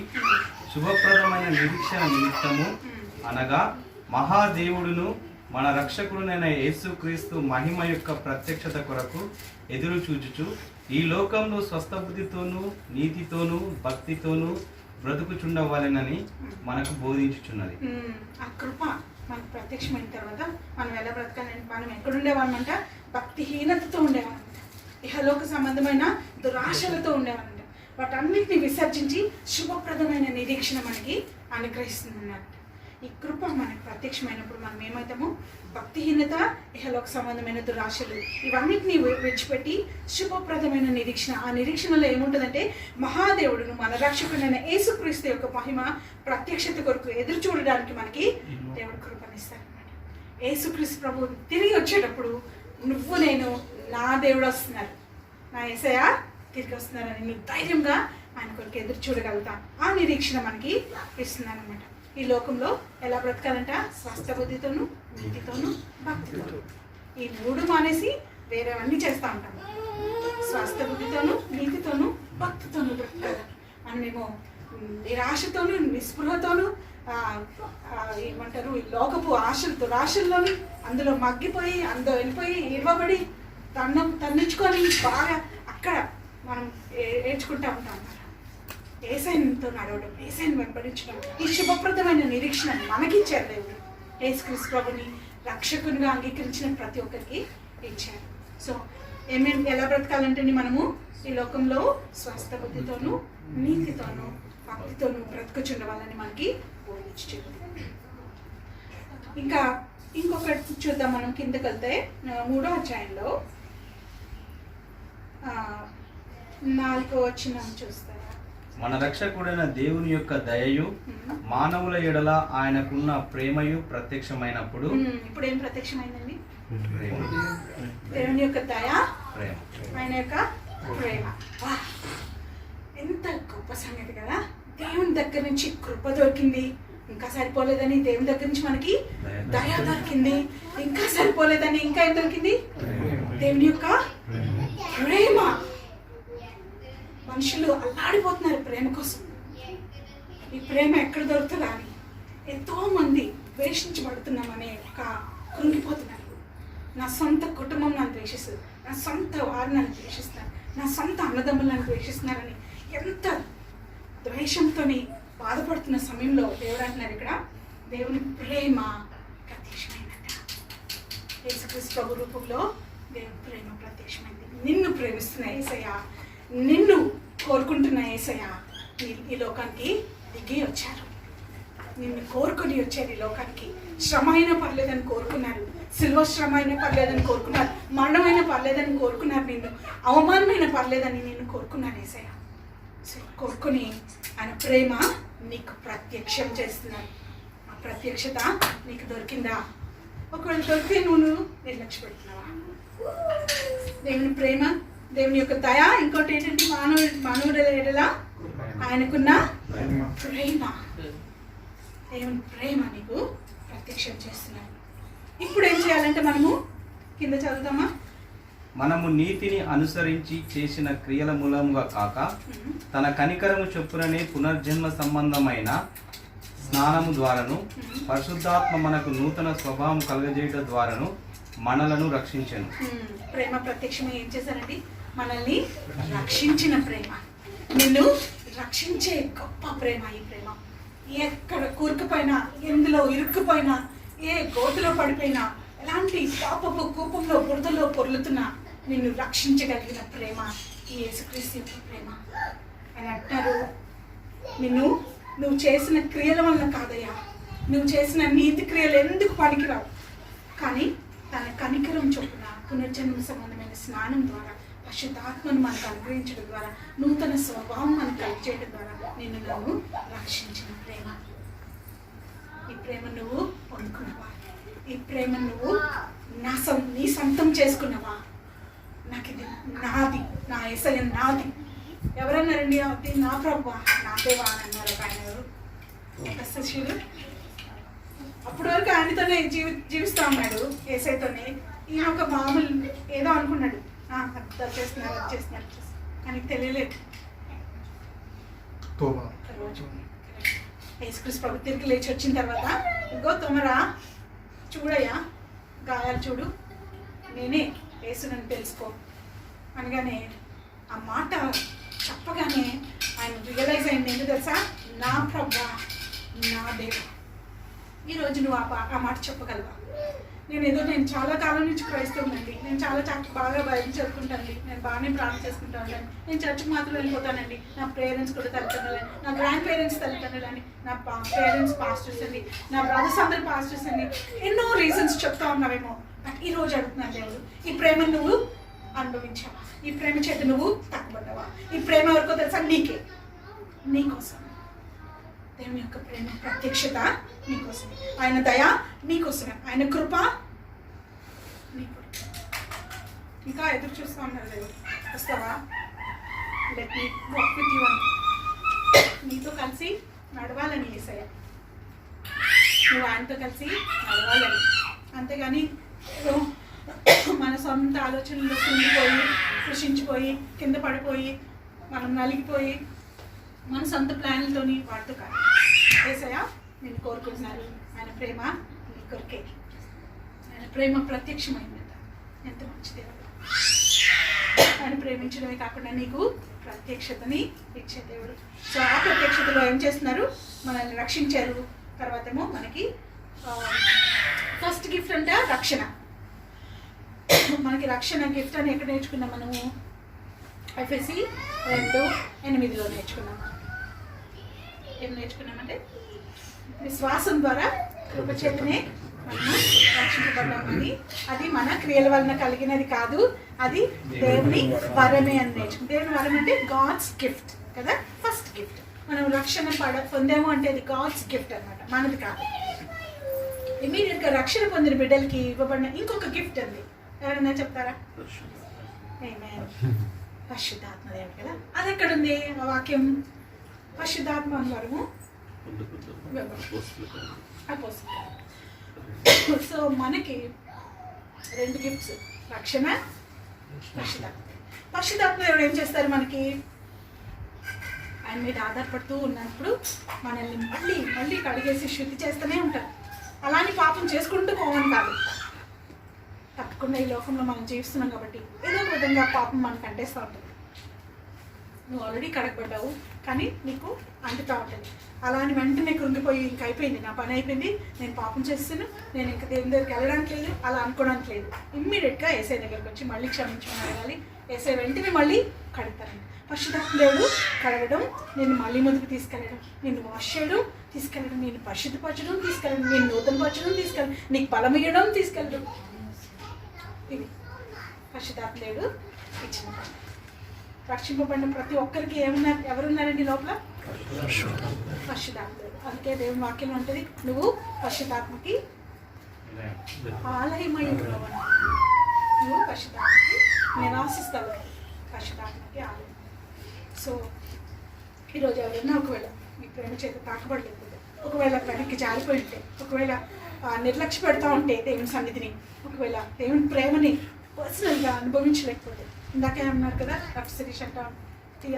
శుభప్రదమైన నిరీక్షణ నిమిత్తము, అనగా మహాదేవుడును మన రక్షకుడునైన యేసుక్రీస్తు మహిమ యొక్క ప్రత్యక్షత కొరకు ఎదురు చూచుచు ఈ లోకంలో స్వస్థ బుద్ధితోనూ నీతితోనూ భక్తితోనూ బ్రతుకుచుండవాలనని మనకు బోధించుచున్నది. ఆ కృప మనకు ప్రత్యక్షమైన తర్వాత మనం ఎలా బ్రతకాలని, మనం ఎక్కడుండేవాళ్ళమంట? భక్తిహీనతతో ఉండేవాళ్ళంట, ఇహలోక సంబంధమైన దురాశలతో ఉండేవాళ్ళంట. వాటన్నిటిని విసర్జించి శుభప్రదమైన నిరీక్షణ మనకి అనుగ్రహిస్తుందన్నమాట. ఈ కృప మనకు ప్రత్యక్షమైనప్పుడు మనం ఏమవుతాము? భక్తిహీనత, ఇహలోక సంబంధమైన దురాశలు ఇవన్నిటిని విడిచిపెట్టి శుభప్రదమైన నిరీక్షణ. ఆ నిరీక్షణలో ఏముంటుందంటే మహాదేవుడును మన రక్షకుడైన యేసుక్రీస్తు యొక్క మహిమ ప్రత్యక్షత కొరకు ఎదురు చూడడానికి మనకి దేవుడు కృపనిస్తారనమాట. యేసుక్రీస్తు ప్రభు తిరిగి వచ్చేటప్పుడు నువ్వు నేను నా దేవుడు వస్తున్నారు, నా యేసయ్య తిరిగి వస్తున్నారని నువ్వు ధైర్యంగా ఆయన కొరకు ఎదురు చూడగలుగుతాం. ఆ నిరీక్షణ మనకి ఇస్తున్నారనమాట. ఈ లోకంలో ఎలా బ్రతకాలంట? స్వస్థ బుద్ధితోనూ నీతితోనూ భక్తితోనూ. ఈ 3 మానేసి వేరేవన్నీ చేస్తూ ఉంటాం. స్వస్థ బుద్ధితోనూ నీతితోనూ భక్తితోనూ బ్రతకాలి. మనమేమో నిరాశతోనూ నిస్పృహతోనూ ఏమంటారు ఈ లోకపు ఆశలతో రాశల్లోని అందులో మగ్గిపోయి అందులో వెళ్ళిపోయి ఇవ్వబడి తన్నించుకొని బాగా అక్కడ మనం ఏడ్చుకుంటూ ఉంటాం. ఏసైన్తో నడవడం, ఏసైని వెంబడించడం, ఈ శుభప్రదమైన నిరీక్షణ మనకిచ్చారు దేవుడు. యేసుక్రీస్తు ప్రభుని రక్షకునిగా అంగీకరించిన ప్రతి ఒక్కరికి ఇచ్చారు. సో ఎలా బ్రతకాలంటే మనము ఈ లోకంలో స్వస్థ బుద్ధితోనూ నీతితోనూ భక్తితోనూ బ్రతుకుచుండవాలని మనకి బోధించారు. ఇంకా ఇంకొకటి చూద్దాం మనం. కిందకి వెళ్తే 3వ అధ్యాయంలో 4వ వచనం చూస్తారా? మన రక్షకుడైన దేవుని యొక్క దయయు మానవుల ఎడల ఆయనకున్న ప్రేమయు ప్రత్యక్షమైనప్పుడు. ఇప్పుడు ఏం ప్రత్యక్షమైందండి? దేవుని యొక్క దయ, ఆయన యొక్క ప్రేమ. వా! ఎంత గొప్ప సంగతి కదా. దేవుని దగ్గర నుంచి కృప దొరికింది, ఇంకా సరిపోలేదని దేవుని దగ్గర నుంచి మనకి దయ దొరికింది, ఇంకా సరిపోలేదని ఇంకా ఏం దొరికింది? దేవుని యొక్క ప్రేమ. మనుషులు అల్లాడిపోతున్నారు ప్రేమ కోసం. ఈ ప్రేమ ఎక్కడ దొరుకుతుందా అని ఎంతో మంది ద్వేషించబడుతున్నామనే ఒక కృంగిపోతున్నారు. నా సొంత కుటుంబం నన్ను ద్వేషిస్తుంది, నా సొంత వారు నన్ను ద్వేషిస్తారు, నా సొంత అన్నదమ్ములు నన్ను ద్వేషిస్తున్నారని ఎంత ద్వేషంతో బాధపడుతున్న సమయంలో దేవుడు అంటున్నారు ఇక్కడ, దేవుని ప్రేమ ప్రత్యక్షమైనట. యేసుక్రీస్తు ప్రభు రూపంలో దేవుని ప్రేమ ప్రత్యక్షమైంది. నిన్ను ప్రేమిస్తున్న యేసయ్య, నిన్ను కోరుకుంటున్న యేసయ్య ఈ లోకానికి దిగి వచ్చారు. నిన్ను కోరుకొని వచ్చారు ఈ లోకానికి. శ్రమ అయినా పర్లేదని కోరుకున్నారు, సిల్వ శ్రమ అయినా పర్లేదని కోరుకున్నారు, మరణమైనా పర్లేదని కోరుకున్నారు, నిన్ను అవమానమైన పర్లేదని నిన్ను కోరుకున్నారు యేసయ్య. కోరుకొని ఆయన ప్రేమ నీకు ప్రత్యక్షం చేస్తున్నారు. ఆ ప్రత్యక్షత నీకు దొరికిందా? ఒకవేళ దొరికితే నువ్వు నిర్లక్ష్య పెడుతున్నావా? దేవుని ప్రేమ, దేవుని యొక్క దయ, ఇంకోటి ఏంటంటే మానవుడి ఎడల ఆయనకున్న ప్రేమ. దేవుని ప్రేమ నీకు ప్రత్యక్షం చేస్తున్నారు. ఇప్పుడు ఏం చేయాలంటే మనము కింద చదువుతామా? మనము నీతిని అనుసరించి చేసిన క్రియల మూలముగా కాక తన కనికరము చొప్పుననే పునర్జన్మ సంబంధమైన స్నానము ద్వారాను పరిశుద్ధాత్మ మనకు నూతన స్వభావం కలుగజేయడం ద్వారాను మనలను రక్షించెను. ప్రేమ ప్రత్యక్షమే ఏం చేశారండి? మనల్ని రక్షించిన ప్రేమ, నిన్ను రక్షించే గొప్ప ప్రేమ. ఈ ప్రేమ ఎక్కడ కూరుకుపోయినా, ఎందులో ఇరుక్కుపోయినా, ఏ గోతులో పడిపోయినా, ఎలాంటి పాపపు కూపంలో బురదలో పొర్లుతున్నా నిన్ను రక్షించగలిగిన ప్రేమ ఈ యేసుక్రీస్తు యొక్క ప్రేమ. ఆయన అంటారు, నువ్వు చేసిన క్రియల వల్ల కాదయ్యా, నువ్వు చేసిన నీతి క్రియలు ఎందుకు పనికిరావు, కానీ తన కనికరం చొప్పున పునర్జన్మ సంబంధమైన స్నానం ద్వారా, పరిశుద్ధాత్మను మనకు అనుగ్రహించడం ద్వారా, నూతన స్వభావం మనకు కలిగేయడం ద్వారా నన్ను రక్షించిన ప్రేమ. ఈ ప్రేమ నువ్వు పొందుకున్నావా? ఈ ప్రేమ నువ్వు నీ సొంతం చేసుకున్నావా? నాకు ఇది నాది, నా యేసయ్య నాది. ఎవరన్నారండి అది? నా ప్రభువా, నా దేవా అని అన్నారు ఆయన. ఎవరు? ఒక శిష్యుడు. అప్పటి వరకు ఆయనతోనే జీవిస్తూ ఉన్నాడు, యేసయ్యతోనే. ఈయన ఒక మామూలు ఏదో అనుకున్నాడు, అది చేస్తున్నారు కానీ తెలియలేదు. రోజు యేసుక్రీస్తు ప్రభు తిరిగి లేచి వచ్చిన తర్వాత, ఇంకో తొమరా చూడయ్యా, గాయాలు చూడు, నేనే యేసునని తెలుసుకో అనగానే, ఆ మాట చెప్పగానే ఆయన రియలైజ్ అయింది. ఎందుకు తెలుసా? నా ప్రభువా, నా దేవా. ఈరోజు నువ్వు ఆ మాట చెప్పగలవా? నేను చాలా కాలం నుంచి క్రైస్తవునండి, నేను చాలా బాగా బైబిల్ చదువుకుంటానండి, నేను బాగానే ప్రార్థన చేసుకుంటా ఉంటాను, నేను చర్చికి మాత్రం వెళ్ళిపోతానండి, నా పేరెంట్స్ కూడా తల్లిదండ్రులని, నా గ్రాండ్ పేరెంట్స్ తల్లిదండ్రులని, నా పేరెంట్స్ పాస్టర్స్ అండి, నా బ్రదర్స్ అందరు పాస్టర్స్ అండి, ఎన్నో రీజన్స్ చెప్తా ఉన్నావేమో. బట్ ఈ రోజు అడుగుతున్నాను దేవుడు, ఈ ప్రేమ నువ్వు అనుభవించావా? ఈ ప్రేమ చేత నువ్వు తక్కువడ్డావా? ఈ ప్రేమ ఎవరికో తెలుసా? నీకే, నీకోసం. దేవుని యొక్క ప్రేమ ప్రత్యక్షత నీకోసమే, ఆయన దయ నీకోసమే, ఆయన కృప నీకు. ఇంకా ఎదురు చూస్తూ ఉన్నారు దేవుడు, వస్తావా? Let me walk with you అని, నీతో కలిసి నడవాలని యేసయ్య, నువ్వు ఆయనతో కలిసి నడవాలని. అంతేగాని మన సొంత ఆలోచనలు కుంగిపోయి, కృషించిపోయి, కింద పడిపోయి, మనం నలిగిపోయి, మన సొంత ప్లాన్లతోని వాటితో కాదు. యేసయ్య నేను కోరుకుంటున్నారు, ఆయన ప్రేమ నీ కొరికే, ఆయన ప్రేమ ప్రత్యక్షమైందట. ఎంత మంచి దేవుడు! ఆయన ప్రేమించడమే కాకుండా నీకు ప్రత్యక్షతని ఇచ్చే దేవుడు. సో ఆ ప్రత్యక్షతలో ఏం చేస్తున్నారు? మనల్ని రక్షించారు. తర్వాత ఏమో మనకి ఫస్ట్ గిఫ్ట్ అంటే రక్షణ. మనకి రక్షణ గిఫ్ట్ అని ఎక్కడ నేర్చుకున్నాం మనము? ఎఫెసీ 2:8 నేర్చుకున్నాం. ఏం నేర్చుకున్నామంటే విశ్వాసం ద్వారా కృపచేతనే మనము రక్షించబడ్డామని, అది మన క్రియల వలన కలిగినది కాదు, అది దేవుని వరమే అని నేర్చుకున్నాం. దేవుని వరం అంటే గాడ్స్ గిఫ్ట్ కదా, ఫస్ట్ గిఫ్ట్. మనం రక్షణ పొందాము అంటే అది గాడ్స్ గిఫ్ట్ అనమాట, మనది కాదు. ఇమీడియట్గా రక్షణ పొందిన బిడ్డలకి ఇవ్వబడిన ఇంకొక గిఫ్ట్ ఉంది. ఎవరైనా చెప్తారా? ఆమేన్. పరిశుద్ధాత్మ దేవుడు కదా. అది ఎక్కడుంది ఆ వాక్యం? పరిశుద్ధాత్మ అనివారము సో మనకి 2 గిఫ్ట్స్, రక్షణ, పరిశుద్ధాత్మ. పరిశుద్ధాత్మ దేవుడు ఏం చేస్తారు మనకి? ఆయన మీద ఆధారపడుతూ ఉన్నప్పుడు మనల్ని మళ్ళీ మళ్ళీ కడిగేసి శుద్ధి చేస్తూనే ఉంటారు. అలాని పాపం చేసుకుంటూ పోవని కాదు, తప్పకుండా ఈ లోకంలో మనం జీవిస్తున్నాం కాబట్టి ఏదో ఒక విధంగా పాపం మనకు అంటేస్తూ ఉంటుంది. నువ్వు ఆల్రెడీ కడగబడ్డావు కానీ నీకు అంటుతూ ఉంటుంది. అలా అని వెంటనే కృంగిపోయి ఇంక అయిపోయింది, నా పని అయిపోయింది, నేను పాపం చేస్తాను, నేను ఇంకా దేవుని దగ్గరికి వెళ్ళడానికి లేదు, అలా అనుకోవడానికి లేదు. ఇమ్మీడియట్గా ఏసై దగ్గరికి వచ్చి మళ్ళీ క్షమించమని అడగాలి. ఏసై వెంటనే మళ్ళీ కడుగుతారండి. పరిశుద్ధాత్మ దేవుడు కడగడం, నేను మళ్ళీ ముందుకు తీసుకెళ్ళడం, నిన్ను వాష్ చేయడం, తీసుకెళ్ళడం, నేను పరిశుద్ధపరచడం, తీసుకెళ్ళడం, నేను నూతనపరచడం, తీసుకెళ్ళడం, నీకు బలం ఇవ్వడం, తీసుకెళ్ళడం. ఇది పరిశుద్ధాత్మ దేవుడు ఇచ్చిన పని. రక్షింపబడిన ప్రతి ఒక్కరికి ఏమన్నారు? ఎవరున్నారండి లోపల? పరిశుద్ధాత్మ దేవుడు. అందుకే దేవుని వాక్యం ఉంటుంది, నువ్వు పరిశుద్ధాత్మకి ఆలయమై ఉన్నావు. నువ్వు పరిశుద్ధాత్మకి నివాసిస్తావు, పరిశుద్ధాత్మకి ఆలయం. సో ఈరోజు ఎవరైనా ఒకవేళ మీ ప్రేమ చేత తాకబడలేకపోతే, ఒకవేళ వెనక్కి జారిపోయి ఉంటే, ఒకవేళ నిర్లక్ష్య పెడతా ఉంటే దేవుని సన్నిధిని, ఒకవేళ దేవుని ప్రేమని పర్సనల్గా అనుభవించలేకపోతే, ఇందాకే అన్నారు కదా శిరీష్ అంట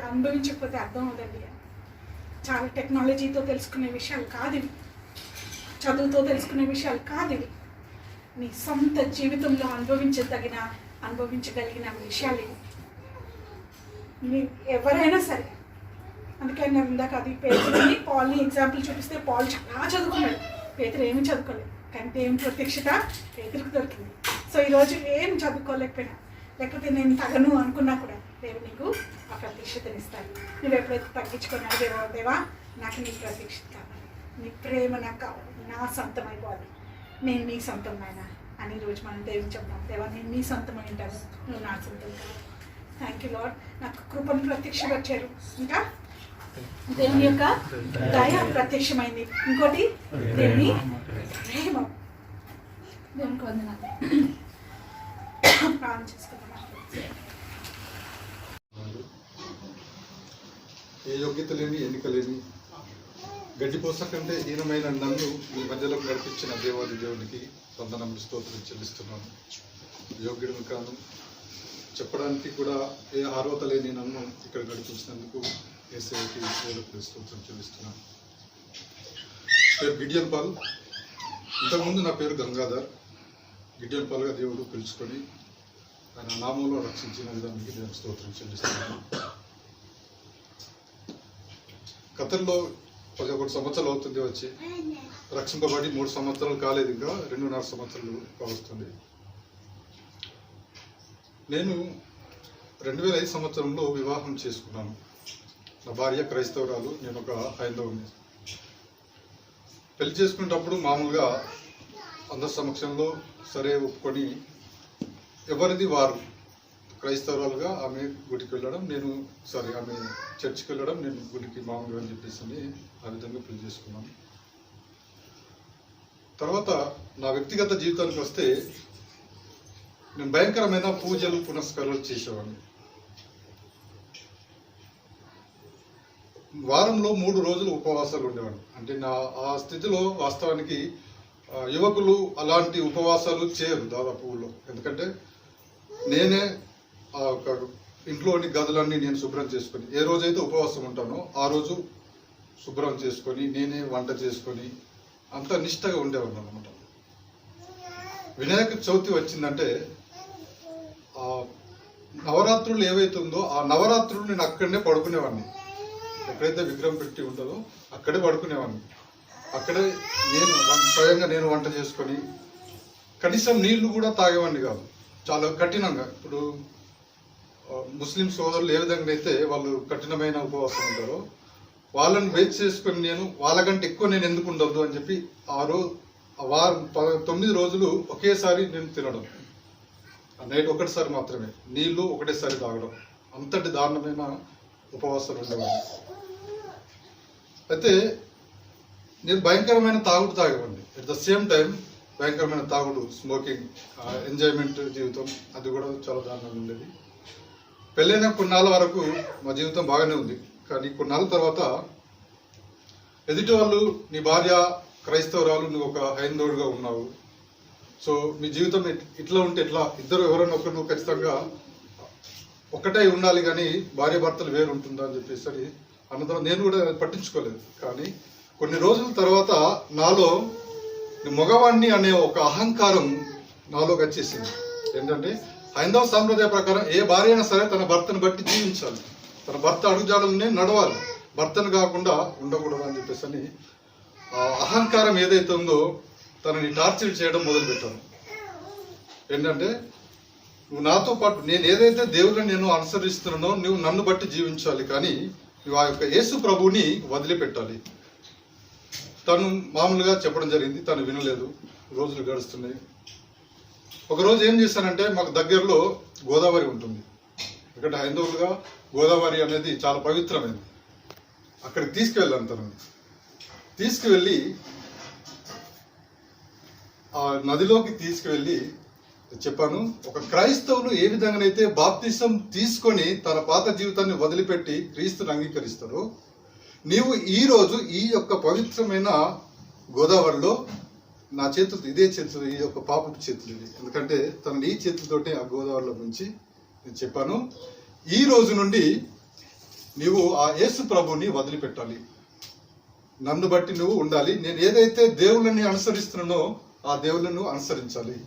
అనుభవించకపోతే అర్థం అవుతుంది. చాలా టెక్నాలజీతో తెలుసుకునే విషయాలు కాదు ఇవి, చదువుతో తెలుసుకునే విషయాలు కాదు ఇవి, నీ సొంత జీవితంలో అనుభవించగలిగిన విషయాలు ఇవి. ఎవరైనా సరే, అందుకే నేను ఇందాక అది పేతురుని పాల్ని ఎగ్జాంపుల్ చూపిస్తే, పాల్ చాలా చదువుకున్నాడు, పేతురు ఏమీ చదువుకోలేదు, కానీ దేవుని ప్రత్యక్షత పేతురుకు దొరికింది. సో ఈరోజు ఏం చదువుకోలేకపోయినా, లేకపోతే నేను తగను అనుకున్నా కూడా దేవుడు నీకు ఆ ప్రత్యక్షతని ఇస్తాను. నువ్వు ఎప్పుడైతే తగ్గించుకున్నావు, దేవా నాకు నీ ప్రత్యక్షత కావాలి, నీ ప్రేమ నాకు కావాలి, నా సొంతం అయిపోవాలి, నేను నీ సొంతం నాయన అని ఈరోజు మనం దేవుని చెప్తాం. దేవా నేను నీ సొంతమై ఉంటాను, నువ్వు నా సొంతం కావాలి. థ్యాంక్ యూ లార్డ్, నాకు కృపను ప్రత్యక్షపరిచారు. ఇంకా దేవుని యొక్క దయ ప్రత్యక్షమైంది. ఇంకోటి దేవుని ప్రేమ. దేవునికి వందనాలు. ప్రార్థన చేసుకుందాం. ఏ యోగ్యత లేని, ఎన్నిక లేని, గడ్డిపోస కంటే హీనమైన నన్ను మీ మధ్యలో నడిపించిన దేవాది దేవునికి వందనం స్తోత్రం చెల్లిస్తున్నాను. యోగ్యుడిని కాను, చెప్పడానికి కూడా ఏ అర్హత లేని నన్ను ఇక్కడ నడిపించినందుకు యేసయ్యకి దేవునికి స్తోత్రం చెల్లిస్తున్నాను. పేరు గిడియన్ పాల్. ఇంతకుముందు నా పేరు గంగాధర్. గిడియన్ పాల్గా దేవుడు పిలుచుకొని ఆయన నామంలో రక్షించిన విధానానికి దేవునికి స్తోత్రం చెల్లిస్తున్నాను. ఖతర్లో 11 సంవత్సరాలు అవుతుంది వచ్చి, రక్షింపబడి 3 సంవత్సరాలు కాలేదు, ఇంకా 2.5 సంవత్సరాలు కావస్తుంది. నేను 2005 సంవత్సరంలో వివాహం చేసుకున్నాను. నా భార్య క్రైస్తవురాలు, నేను ఒక హైందవుని. పెళ్లి చేసుకునేటప్పుడు మామూలుగా అందరి సమక్షంలో సరే ఒప్పుకొని, ఎవరిది వారు క్రైస్తవురాలుగా ఆమె గుడికి వెళ్ళడం, ఆమె చర్చికి వెళ్ళడం, నేను గుడికి మామూలుగా అని చెప్పేసి ఆ విధంగా పెళ్లి చేసుకున్నాను. తర్వాత నా వ్యక్తిగత జీవితానికి వస్తే, నేను భయంకరమైన పూజలు పునస్కారాలు చేసేవాడిని. వారంలో 3 రోజులు ఉపవాసాలు ఉండేవాడిని. అంటే ఆ స్థితిలో వాస్తవానికి యువకులు అలాంటి ఉపవాసాలు చేయరు దాదాపు ఊళ్ళో. ఎందుకంటే నేనే ఇంట్లోని గదులన్నీ నేను శుభ్రం చేసుకొని, ఏ రోజైతే ఉపవాసం ఉంటానో ఆ రోజు శుభ్రం చేసుకొని, నేనే వంట చేసుకొని అంత నిష్టగా ఉండేవాడిని అనమాట. వినాయక చవితి వచ్చిందంటే నవరాత్రులు ఏవైతుందో ఆ నవరాత్రులు నేను అక్కడనే పడుకునేవాడిని. ఎక్కడైతే విగ్రహం పెట్టి ఉంటుందో అక్కడే పడుకునేవాడిని. అక్కడే స్వయంగా నేను వంట చేసుకొని, కనీసం నీళ్లు కూడా తాగేవాడిని కాదు, చాలా కఠినంగా. ఇప్పుడు ముస్లిం సోదరులు ఏ విధంగా అయితే వాళ్ళు కఠినమైన ఉపవాసం ఉంటారో, వాళ్ళని బేస్ చేసుకొని నేను వాళ్ళకంటే ఎక్కువ నేను ఎందుకు ఉండదు అని చెప్పి 9 రోజులు ఒకేసారి నేను తినడం, నైట్ ఒకటిసారి మాత్రమే, నీళ్లు ఒకటేసారి తాగడం, అంతటి దారుణమైన ఉపవాసాలు ఉండేవాడిని. అయితే నేను భయంకరమైన తాగుడు తాగేవాడిని. అట్ ద సేమ్ టైం భయంకరమైన తాగుడు, స్మోకింగ్, ఎంజాయ్మెంట్ జీవితం, అది కూడా చాలా దారుణంగా ఉండేది. పెళ్ళైన కొన్నాళ్ళ వరకు మా జీవితం బాగానే ఉంది. కానీ కొన్నాళ్ళ తర్వాత ఎదుటి వాళ్ళు, నీ భార్య క్రైస్తవురాలు, నువ్వు ఒక హైందవుడుగా ఉన్నావు, సో మీ జీవితం ఇట్లా ఉంటే ఎట్లా, ఇద్దరు ఎవరైనా ఒకరు నువ్వు ఖచ్చితంగా ఒక్కటే ఉండాలి కానీ భార్య భర్తలు వేరు ఉంటుందా అని చెప్పేసి అన్నదాన్ని నేను కూడా పట్టించుకోలేదు. కానీ కొన్ని రోజుల తర్వాత నాలో మగవాణ్ణి అనే ఒక అహంకారం నాలోకి వచ్చేసింది. ఏంటంటే హైందవ సాంప్రదాయ ప్రకారం ఏ భార్య అయినా సరే తన భర్తను బట్టి జీవించాలి, తన భర్త అడుగుజాడలనే నడవాలి, భర్తను కాకుండా ఉండకూడదు అని చెప్పేసి అని ఆ అహంకారం ఏదైతే ఉందో తనని టార్చర్ చేయడం మొదలుపెట్టాను. ఏంటంటే నువ్వు నాతో పాటు నేను ఏదైతే దేవుడిని నేను అనుసరిస్తున్నానో నువ్వు నన్ను బట్టి జీవించాలి, కానీ నువ్వు ఆ యొక్క యేసు ప్రభువుని వదిలిపెట్టాలి. తను మామూలుగా చెప్పడం జరిగింది, తను వినలేదు. రోజులు గడుస్తున్నాయి. ఒకరోజు ఏం చేశానంటే, మాకు దగ్గరలో గోదావరి ఉంటుంది. ఎందుకంటే హైందవులుగా గోదావరి అనేది చాలా పవిత్రమైనది. అక్కడికి తీసుకువెళ్ళాను. తనని తీసుకువెళ్ళి ఆ నదిలోకి తీసుకువెళ్ళి చెప్పాను, ఒక క్రైస్తవులు ఏ విధంగానైతే బాప్తిసం తీసుకొని తన పాత జీవితాన్ని వదిలిపెట్టి క్రీస్తుని అంగీకరిస్తారో, నీవు ఈరోజు ఈ యొక్క పవిత్రమైన గోదావరిలో నా చేతులు, ఇదే చేతులు, ఈ యొక్క పాపపు చేతులు ఇది, ఎందుకంటే తనని ఈ చేతులతోటే ఆ గోదావరిలో నుంచి నేను చెప్పాను, ఈ రోజు నుండి నీవు ఆ యేసు ప్రభుని వదిలిపెట్టాలి, నన్ను బట్టి నువ్వు ఉండాలి, నేను ఏదైతే దేవుళ్ళని అనుసరిస్తున్నానో ఆ దేవుళ్ళను అనుసరించాలి.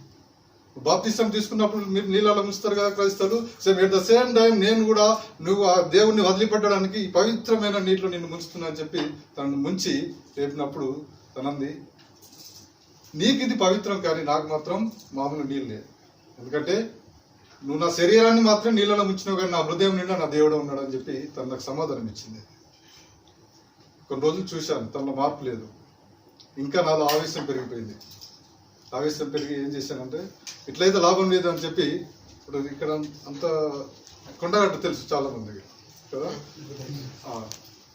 బాప్తిసం తీసుకున్నప్పుడు మీరు నీళ్ళలో ముంచుతారు కదా క్రైస్తవులు, same at the same time నేను కూడా నువ్వు ఆ దేవుణ్ణి వదిలిపెట్టడానికి ఈ పవిత్రమైన నీటిలో నిన్ను ముంచుతున్నా అని చెప్పి తనను ముంచి లేపినప్పుడు తనంది, నీకు ఇది పవిత్రం కానీ నాకు మాత్రం మామూలు నీళ్ళు లేదు, ఎందుకంటే నువ్వు నా శరీరాన్ని మాత్రం నీళ్ళలో ముంచినావు కానీ నా హృదయం నిండా నా దేవుడు ఉన్నాడు అని చెప్పి తను నాకు సమాధానం ఇచ్చింది. కొన్ని రోజులు చూశాను, తనలో మార్పు లేదు. ఇంకా నాలో ఆవేశం పెరిగిపోయింది. ఆవేశం పెరిగి ఏం చేశానంటే, ఇట్లయితే లాభం లేదు అని చెప్పి, ఇప్పుడు ఇక్కడ అంత కొండగట్టు తెలుసు చాలా మందికి కదా,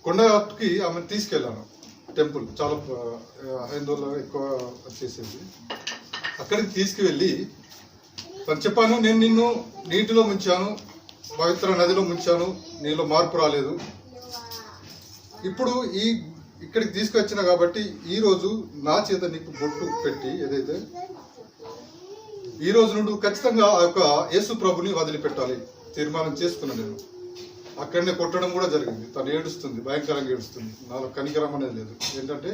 కొండగట్టుకి ఆమెను తీసుకెళ్ళాను. టెంపుల్ చాలా హైందవుల్లో ఎక్కువ వచ్చేసేది. అక్కడికి తీసుకువెళ్ళి తను చెప్పాను, నేను నిన్ను నీటిలో ముంచాను, పవిత్ర నదిలో ముంచాను, నీలో మార్పు రాలేదు, ఇప్పుడు ఇక్కడికి తీసుకొచ్చిన కాబట్టి ఈరోజు నా చేత నీకు బొట్టు పెట్టి ఏదైతే ఈ రోజు నుండి ఖచ్చితంగా ఆ యొక్క యేసు ప్రభుని వదిలిపెట్టాలి తీర్మానం చేసుకున్నాను. నేను అక్కడనే కొట్టడం కూడా జరిగింది. తను ఏడుస్తుంది, భయంకరంగా ఏడుస్తుంది. నాలో కనికరం అనేది లేదు. ఏంటంటే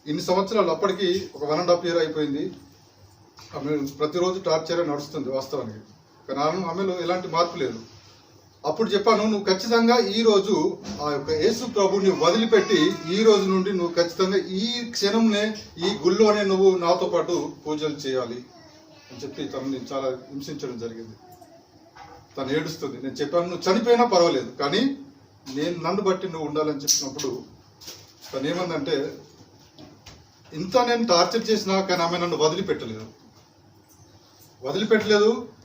ఇన్ని సంవత్సరాలు, అప్పటికి ఒక 1.5 year అయిపోయింది. ఆమె ప్రతిరోజు టార్చర్ నడుస్తుంది వాస్తవానికి, కానీ ఆమెలో ఎలాంటి మార్పు లేదు. అప్పుడు చెప్పాను, నువ్వు ఖచ్చితంగా ఈ రోజు ఆ యొక్క యేసు ప్రభుని వదిలిపెట్టి ఈ రోజు నుండి నువ్వు ఖచ్చితంగా ఈ క్షణంనే ఈ గుళ్ళోనే నువ్వు నాతో పాటు పూజలు చేయాలి అని చెప్పి తనని చాలా హింసించడం జరిగింది. తను ఏడుస్తుంది. నేను చెప్పాను, నువ్వు చనిపోయినా పర్వాలేదు కానీ నన్ను బట్టి నువ్వు ఉండాలని చెప్పినప్పుడు తను ఏమందంటే, ఇంత నేను టార్చర్ చేసినా కానీ ఆమె నన్ను వదిలిపెట్టలేదు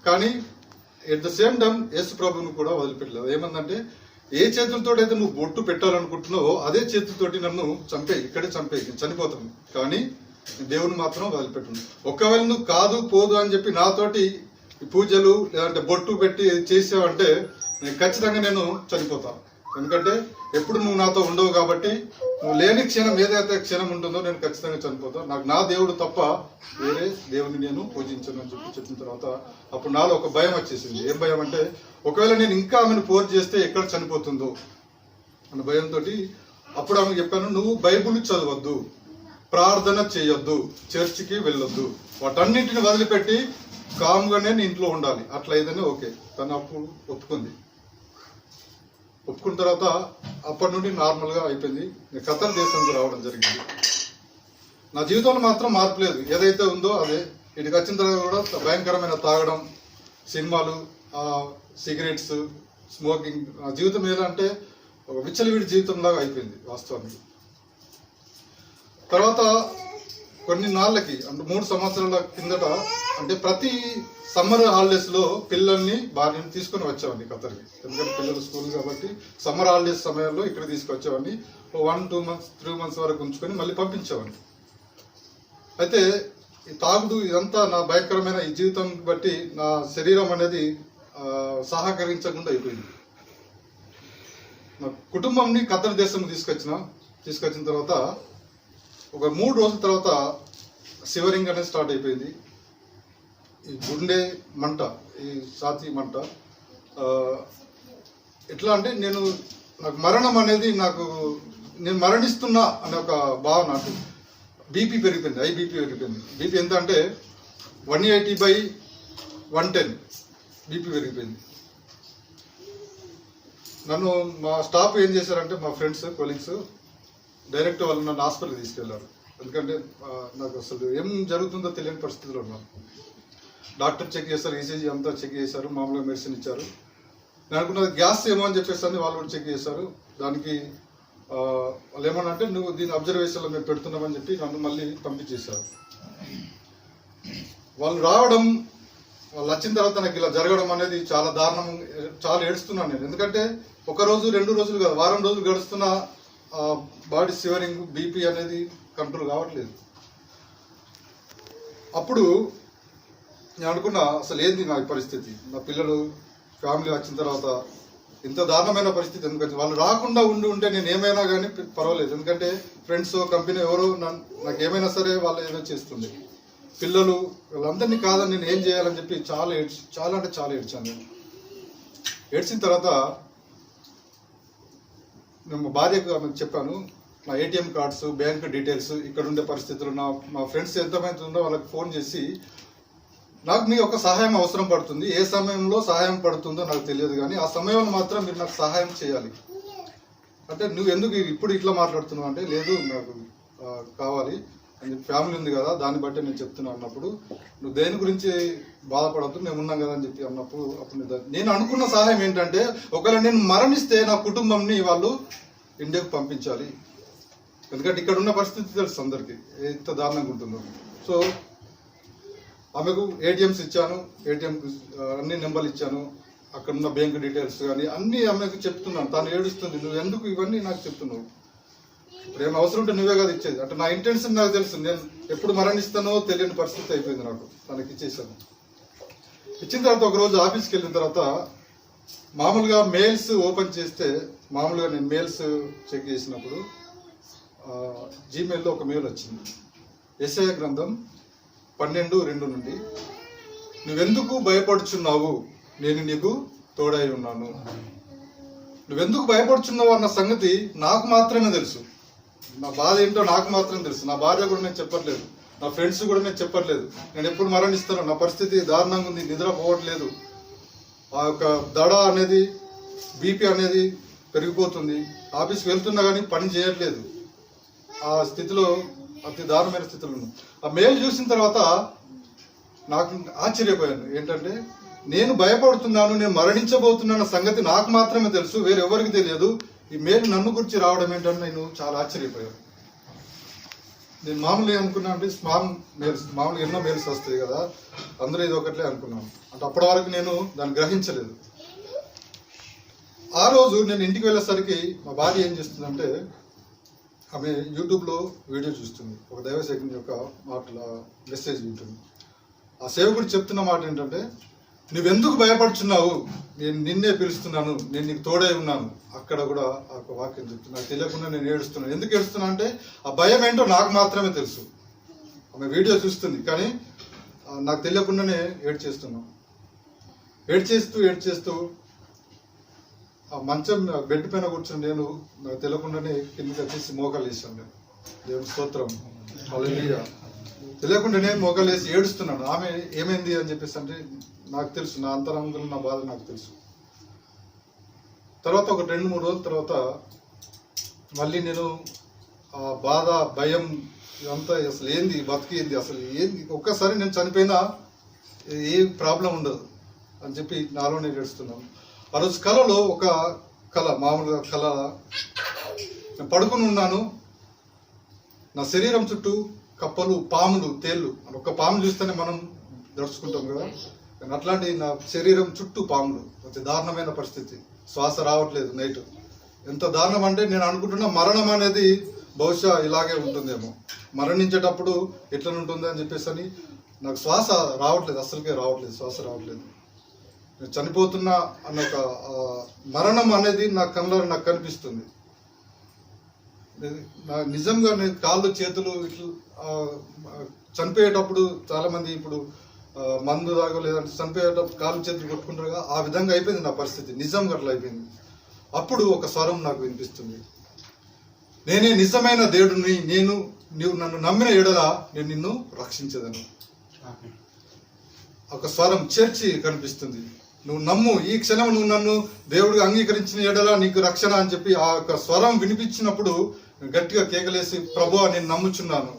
కానీ ఎట్ ద సేమ్ టైం యేసు ప్రభువును కూడా వదిలిపెట్టలేదు. ఏమందంటే, ఏ చేతులతో అయితే నువ్వు బొట్టు పెట్టాలనుకుంటున్నావో అదే చేతులతోటి నన్ను ఇక్కడే చంపేయి, నేను చనిపోతాను, కానీ దేవుని మాత్రం వదిలిపెట్టు. ఒకవేళ నువ్వు కాదు పోదు అని చెప్పి నాతోటి పూజలు లేదంటే బొట్టు పెట్టి చేసావంటే నేను ఖచ్చితంగా చనిపోతాను. ఎందుకంటే ఎప్పుడు నువ్వు నాతో ఉండవు కాబట్టి, నువ్వు లేని క్షణం ఏదైతే క్షణం ఉంటుందో నేను ఖచ్చితంగా చనిపోతాను. నాకు నా దేవుడు తప్ప వేరే దేవుని నేను పూజించను అని చెప్పిన తర్వాత అప్పుడు నాలో ఒక భయం వచ్చేసింది. ఏం భయం అంటే, ఒకవేళ నేను ఇంకా ఆమెను పోర్ చేస్తే ఎక్కడ చనిపోతుందో అన్న భయంతో అప్పుడు ఆమె చెప్పాను, నువ్వు బైబుల్ చదవద్దు, ప్రార్థన చేయొద్దు, చర్చికి వెళ్ళొద్దు, వాటన్నింటిని వదిలిపెట్టి కామ్గానే నీ ఇంట్లో ఉండాలి, అట్లా అయితేనే ఓకే. తను అప్పుడు ఒప్పుకున్న తర్వాత అప్పటి నుండి నార్మల్గా అయిపోయింది. నేను ఖతర్ దేశానికి రావడం జరిగింది. నా జీవితంలో మాత్రం మార్పు లేదు. ఏదైతే ఉందో అదే. ఇటుకి వచ్చిన తర్వాత కూడా భయంకరమైన తాగడం, సినిమాలు, సిగరెట్స్, స్మోకింగ్, నా జీవితం ఏదంటే ఒక విచ్చలవిడి జీవితంలాగా అయిపోయింది వాస్తవానికి. తర్వాత కొన్ని నాళ్ళకి అంటే 3 సంవత్సరాల కిందట, అంటే ప్రతి సమ్మర్ హాలిడేస్లో పిల్లల్ని భార్యను తీసుకొని వచ్చేవాడిని ఖతర్కి. ఎందుకంటే పిల్లలు స్కూల్ కాబట్టి సమ్మర్ హాలిడేస్ సమయంలో ఇక్కడ తీసుకొచ్చేవాడిని. 1-2 months 3 months వరకు ఉంచుకొని మళ్ళీ పంపించేవాడిని. అయితే ఈ తాగుడు ఇదంతా నా భయంకరమైన ఈ జీవితం బట్టి నా శరీరం అనేది సహకరించకుండా అయిపోయింది. నా కుటుంబంని ఖత్తర్ దేశం తీసుకొచ్చిన తర్వాత ఒక 3 రోజుల తర్వాత సివరింగ్ అనేది స్టార్ట్ అయిపోయింది. ఈ గుండె మంట, ఈ ఛాతీ మంట. ఎట్లా అంటే నాకు మరణం అనేది నేను మరణిస్తున్నా అనే ఒక భావన. నాకు బీపీ పెరిగిపోయింది, హై బీపీ పెరిగిపోయింది. బీపీ ఎంత అంటే 180/110 బీపీ పెరిగిపోయింది. నన్ను మా స్టాఫ్ ఏం చేశారంటే, మా ఫ్రెండ్స్ కొలీగ్స్ డైరెక్ట్ వాళ్ళు నన్ను హాస్పిటల్కి తీసుకెళ్లారు. ఎందుకంటే నాకు అసలు ఏం జరుగుతుందో తెలియని పరిస్థితిలో ఉన్నాను. డాక్టర్ చెక్ చేశారు, ఈసీజీ అంతా చెక్ చేశారు, మామూలుగా మెడిసిన్ ఇచ్చారు. నేను అనుకున్నది గ్యాస్ ఏమో అని చెప్పేసి వాళ్ళు కూడా చెక్ చేశారు. దానికి వాళ్ళు ఏమన్నా అంటే, నువ్వు దీని అబ్జర్వేషన్లో మేము పెడుతున్నామని చెప్పి నన్ను మళ్ళీ పంపించేశారు. వాళ్ళు వచ్చిన తర్వాత నాకు ఇలా జరగడం అనేది చాలా దారుణం. చాలా ఏడుస్తున్నాను నేను. ఎందుకంటే 1 రోజు 2 రోజులు కాదు, వారం రోజులు గడుస్తున్న బాడీ సివరింగ్, బీపీ అనేది కంట్రోల్ కావట్లేదు. అప్పుడు నేను అనుకున్నా, అసలు ఏంది నా పరిస్థితి, నా పిల్లలు ఫ్యామిలీ వచ్చిన తర్వాత ఇంత దారుణమైన పరిస్థితి ఎందుకంటే వాళ్ళు రాకుండా ఉంటే నేను ఏమైనా కానీ పర్వాలేదు. ఎందుకంటే ఫ్రెండ్స్, కంపెనీ ఎవరో నాకు ఏమైనా సరే వాళ్ళు ఏదో చేస్తుంది. పిల్లలు వీళ్ళందరినీ కాదని నేను ఏం చేయాలని చెప్పి చాలా అంటే చాలా ఏడ్చాను నేను. ఏడ్చిన తర్వాత నేను మా భార్యకు ఆమెకు చెప్పాను, నా ఏటీఎం కార్డ్స్, బ్యాంక్ డీటెయిల్స్, ఇక్కడ ఉండే పరిస్థితులు, మా ఫ్రెండ్స్ ఎంతమంది ఉందో వాళ్ళకి ఫోన్ చేసి, నాకు మీ ఒక సహాయం అవసరం పడుతుంది, ఏ సమయంలో సహాయం పడుతుందో నాకు తెలియదు, కానీ ఆ సమయంలో మాత్రం మీరు నాకు సహాయం చేయాలి. అంటే నువ్వు ఎందుకు ఇప్పుడు ఇట్లా మాట్లాడుతున్నావు అంటే, లేదు నాకు కావాలి అని, ఫ్యామిలీ ఉంది కదా దాన్ని బట్టి నేను చెప్తున్నాను అన్నప్పుడు, నువ్వు దేని గురించి బాధపడద్దు, మేము ఉన్నాం కదా అని చెప్పి అన్నప్పుడు, అప్పుడు నేను అనుకున్న సహాయం ఏంటంటే, ఒకవేళ నేను మరణిస్తే నా కుటుంబంని వాళ్ళు ఇండియాకు పంపించాలి. ఎందుకంటే ఇక్కడ ఉన్న పరిస్థితి తెలుసు అందరికీ ఎంత దారుణంగా ఉంటుందో. సో ఆమెకు ఏటీఎంస్ ఇచ్చాను, ఏటీఎం అన్ని నెంబర్లు ఇచ్చాను, అక్కడ ఉన్న బ్యాంక్ డీటెయిల్స్ కానీ అన్నీ ఆమెకు చెప్తున్నాను. తను ఏడుస్తుంది, నువ్వు ఎందుకు ఇవన్నీ నాకు చెప్తున్నావు, ఇప్పుడు ఏమైనా అవసరం ఉంటే నువ్వే కదా ఇచ్చేది అంటే. నా ఇంటెన్షన్ నాకు తెలుసు, నేను ఎప్పుడు మరణిస్తానో తెలియని పరిస్థితి అయిపోయింది నాకు. తనకి ఇచ్చేసాను. ఇచ్చిన తర్వాత ఒకరోజు ఆఫీస్కి వెళ్ళిన తర్వాత మామూలుగా మెయిల్స్ ఓపెన్ చేస్తే, మామూలుగా నేను మెయిల్స్ చెక్ చేసినప్పుడు జీమెయిల్లో ఒక మెయిల్ వచ్చింది. యెషయా గ్రంథం 12:2 నుండి, నువ్వెందుకు భయపడుచున్నావు, నేను నీకు తోడై ఉన్నాను. నువ్వెందుకు భయపడుచున్నావు అన్న సంగతి నాకు మాత్రమే తెలుసు. నా బాధ ఏంటో నాకు మాత్రమే తెలుసు. నా భార్య కూడా నేను చెప్పట్లేదు, నా ఫ్రెండ్స్ కూడా నేను చెప్పట్లేదు. నేను ఎప్పుడు మరణిస్తాను, నా పరిస్థితి దారుణంగా ఉంది, నిద్రపోవట్లేదు, ఆ యొక్క దడ అనేది, బీపీ అనేది పెరిగిపోతుంది, ఆఫీస్కి వెళ్తున్నా కానీ పని చేయట్లేదు, ఆ స్థితిలో అతి దారుణమైన స్థితిలో ఉన్నాను. ఆ మెయిల్ చూసిన తర్వాత నాకు ఆశ్చర్యపోయాను. ఏంటంటే, నేను భయపడుతున్నాను, నేను మరణించబోతున్నాన్న సంగతి నాకు మాత్రమే తెలుసు, వేరెవరికి తెలియదు. ఈ మెయిల్ నన్ను గురించి రావడం ఏంటంటే నేను చాలా ఆశ్చర్యపోయాను. నేను మామూలుగా అనుకున్నాను అంటే, మామూలుగా ఎన్నో మెయిల్స్ వస్తాయి కదా, అందరూ ఇది ఒకట్లే అనుకున్నాను. అంటే అప్పటి వరకు నేను దాన్ని గ్రహించలేదు. ఆ రోజు నేను ఇంటికి వెళ్ళేసరికి మా భార్య ఏం చేస్తుందంటే, ఆమె యూట్యూబ్లో వీడియో చూస్తుంది, ఒక దైవ సేవకుని యొక్క మాటల మెసేజ్ వింటుంది. ఆ సేవకుడు చెప్తున్న మాట ఏంటంటే, నువ్వెందుకు భయపడుచున్నావు, నేను నిన్నే పిలుస్తున్నాను, నేను నీకు తోడై ఉన్నాను. అక్కడ కూడా ఆ వాక్యం చెప్తున్నా, నాకు తెలియకుండా నేను ఏడుస్తున్నాను. ఎందుకు ఏడుస్తున్నా అంటే, ఆ భయం ఏంటో నాకు మాత్రమే తెలుసు. ఆమె వీడియో చూస్తుంది కానీ నాకు తెలియకుండానే ఏడ్చేస్తున్నాను. ఏడ్చేస్తూ ఆ మంచం బెడ్ పైన కూర్చొని నేను నాకు తెలియకుండానే కిందకి వచ్చేసి మోకాలు వేసాను. నేను దేవుని స్తోత్రం, హల్లెలూయా. తెలియకుండానే మోకాలు వేసి ఏడుస్తున్నాను. ఆమె ఏమైంది అని చెప్పేసి అంటే, నాకు తెలుసు, నా అంతరంగంలో నా బాధ నాకు తెలుసు. తర్వాత ఒక 2-3 రోజుల తర్వాత మళ్ళీ నేను ఆ బాధ, భయం ఇదంతా, అసలు ఏంది బతికేంది, అసలు ఏంది, ఒక్కసారి నేను చనిపోయినా ఏ ప్రాబ్లం ఉండదు అని చెప్పి నాలో నేను ఏడుస్తున్నాను. ఆ రోజు కళలో ఒక కళ, మామూలుగా కళ, నేను పడుకుని ఉన్నాను, నా శరీరం చుట్టూ కప్పలు, పాములు, తేళ్ళు. ఒక పాము చూస్తేనే మనం దడుచుకుంటాం కదా, అట్లాంటి నా శరీరం చుట్టూ పాములు. అతి దారుణమైన పరిస్థితి, శ్వాస రావట్లేదు నైట్. ఎంత దారుణం అంటే, నేను అనుకుంటున్నా మరణం అనేది బహుశా ఇలాగే ఉంటుందేమో, మరణించేటప్పుడు ఎట్లా ఉంటుంది అని చెప్పేసి అని. నాకు శ్వాస రావట్లేదు, అసలుకే రావట్లేదు, శ్వాస రావట్లేదు. నేను చనిపోతున్నా అన్న ఒక మరణం అనేది నా కళ్ళలో నాకు కనిపిస్తుంది. నిజంగా నేను కాళ్ళు చేతులు ఇట్లా చనిపోయేటప్పుడు చాలామంది ఇప్పుడు మందు తాగో లేదంటే చనిపోయేటప్పుడు కాళ్ళు చేతులు కొట్టుకుంటారు కదా, ఆ విధంగా అయిపోయింది నా పరిస్థితి. నిజంగా అట్లా అయిపోయింది. అప్పుడు ఒక స్వరం నాకు వినిపిస్తుంది, నేనే నిజమైన దేవుడిని, నీవు నన్ను నమ్మిన ఎడల నేను నిన్ను రక్షించదను. ఒక స్వరం చర్చి కనిపిస్తుంది, నువ్వు నమ్ము, ఈ క్షణం నువ్వు నన్ను దేవుడిగా అంగీకరించిన ఎడల నీకు రక్షణ అని చెప్పి ఆ యొక్క స్వరం వినిపించినప్పుడు గట్టిగా కేకలేసి ప్రభువా నేను నమ్ముచున్నాను,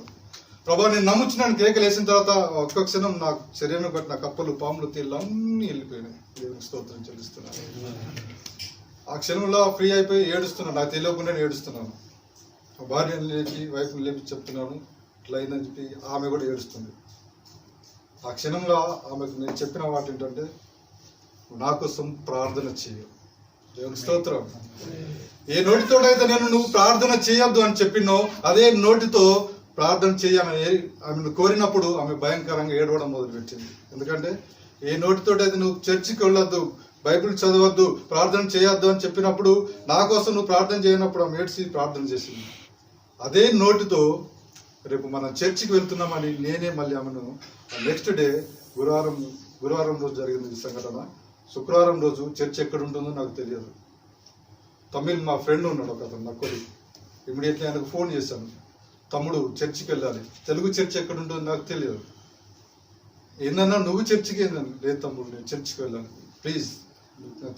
ప్రభువా నేను నమ్ముచున్నాను కేకలేసిన తర్వాత ఒక్క క్షణం నా శరీరం పట్టిన కప్పలు పాములు తేళ్ళు అన్నీ వెళ్ళిపోయినాయి. దేవునికి స్తోత్రం చెల్లిస్తున్నాను. ఆ క్షణంలో ఫ్రీ అయిపోయి ఏడుస్తున్నాను, నాకు తెలియకుండానే ఏడుస్తున్నాను. భార్యను లేచి వైఫ్ని లేపి చెప్తున్నాను ఇట్లా అయిందని చెప్పి ఆమె కూడా ఏడుస్తుంది. ఆ క్షణంలో ఆమెకు నేను చెప్పిన మాట ఏంటంటే, నా కోసం ప్రార్థన చేయు. దేవుని స్తోత్రం. ఏ నోటితోడైతే నువ్వు ప్రార్థన చేయొద్దు అని చెప్పినో అదే నోటితో ప్రార్థన చేయమని ఆమెను కోరినప్పుడు ఆమె భయంకరంగా ఏడవడం మొదలుపెట్టింది. ఎందుకంటే ఏ నోటితోటైతే నువ్వు చర్చికి వెళ్ళొద్దు, బైబిల్ చదవద్దు, ప్రార్థన చేయొద్దు అని చెప్పినప్పుడు నా కోసం నువ్వు ప్రార్థన చేయనప్పుడు ఆమె ఏడ్చి ప్రార్థన చేసింది. అదే నోటితో రేపు మనం చర్చికి వెళ్తున్నామని నేనే మళ్ళీ ఆమెను నెక్స్ట్ డే గురువారం రోజు జరిగింది ఈ సంఘటన. శుక్రవారం రోజు చర్చ్ ఎక్కడ ఉంటుందో నాకు తెలియదు. తమిళ్ మా ఫ్రెండ్ ఉన్నాడు ఒక అతను, నా కొలీగ్. ఇమీడియట్లీ ఆయనకు ఫోన్ చేశాను, తమ్ముడు చర్చికి వెళ్ళాలి, తెలుగు చర్చ్ ఎక్కడ ఉంటుందో నాకు తెలియదు. ఏందన్నా నువ్వు చర్చికి ఏందని? లేదు తమ్ముడు నేను చర్చికి వెళ్ళాను, ప్లీజ్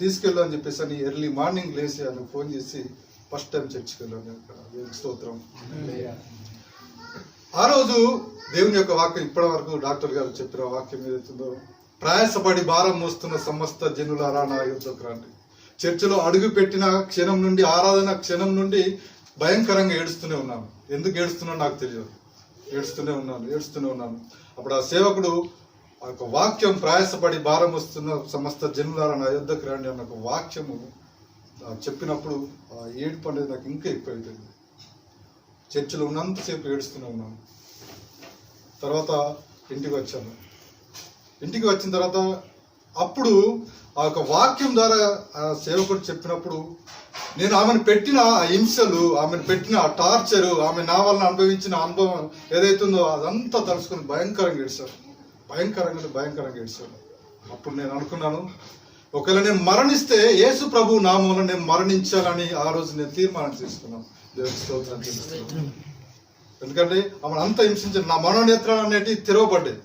తీసుకెళ్ళు అని చెప్పేసి అని ఎర్లీ మార్నింగ్ లేచి ఆయనకు ఫోన్ చేసి ఫస్ట్ టైం చర్చికి వెళ్ళాను. స్తోత్రం. ఆ రోజు దేవుని యొక్క వాక్యం ఇప్పటి వరకు డాక్టర్ గారు చెప్పిన వాక్యం ఏదైతుందో, ప్రయాసపడి భారం మోస్తున్న సమస్త జనులారా నా యుద్ధకు రండి. చర్చిలో అడుగు పెట్టిన క్షణం నుండి, ఆరాధన క్షణం నుండి భయంకరంగా ఏడుస్తూనే ఉన్నాను. ఎందుకు ఏడుస్తున్నానో నాకు తెలియదు. ఏడుస్తూనే ఉన్నాను. అప్పుడు ఆ సేవకుడు ఆ యొక్క వాక్యం, ప్రయాసపడి భారం వస్తున్న సమస్త జనులారా నా యుద్ధకు రండి అన్న ఒక వాక్యము చెప్పినప్పుడు ఆ ఏడుపు అనేది నాకు ఇంకా ఎక్కువ అయిపోయింది. చర్చిలో ఉన్నంతసేపు ఏడుస్తూనే ఉన్నాను. తర్వాత ఇంటికి వచ్చాను. ఇంటికి వచ్చిన తర్వాత అప్పుడు ఆ యొక్క వాక్యం ద్వారా ఆ సేవకుడు చెప్పినప్పుడు నేను ఆమెను పెట్టిన ఆ హింసలు, ఆమెను పెట్టిన ఆ టార్చరు, ఆమె నా వలన అనుభవించిన అనుభవం ఏదైతుందో అదంతా తలుచుకొని భయంకరంగా ఏడ్చాను. అప్పుడు నేను అనుకున్నాను, ఒకవేళ నేను మరణిస్తే యేసు ప్రభు నామంలో నేను మరణించాలని ఆ రోజు నేను తీర్మానం చేసుకున్నాను. దేవుని స్తోత్రం చేస్తున్నాను. ఎందుకంటే ఆమెను అంత హింసించాను. నా మనోనేత్రాలు అనేటివి తెరవబడ్డాయి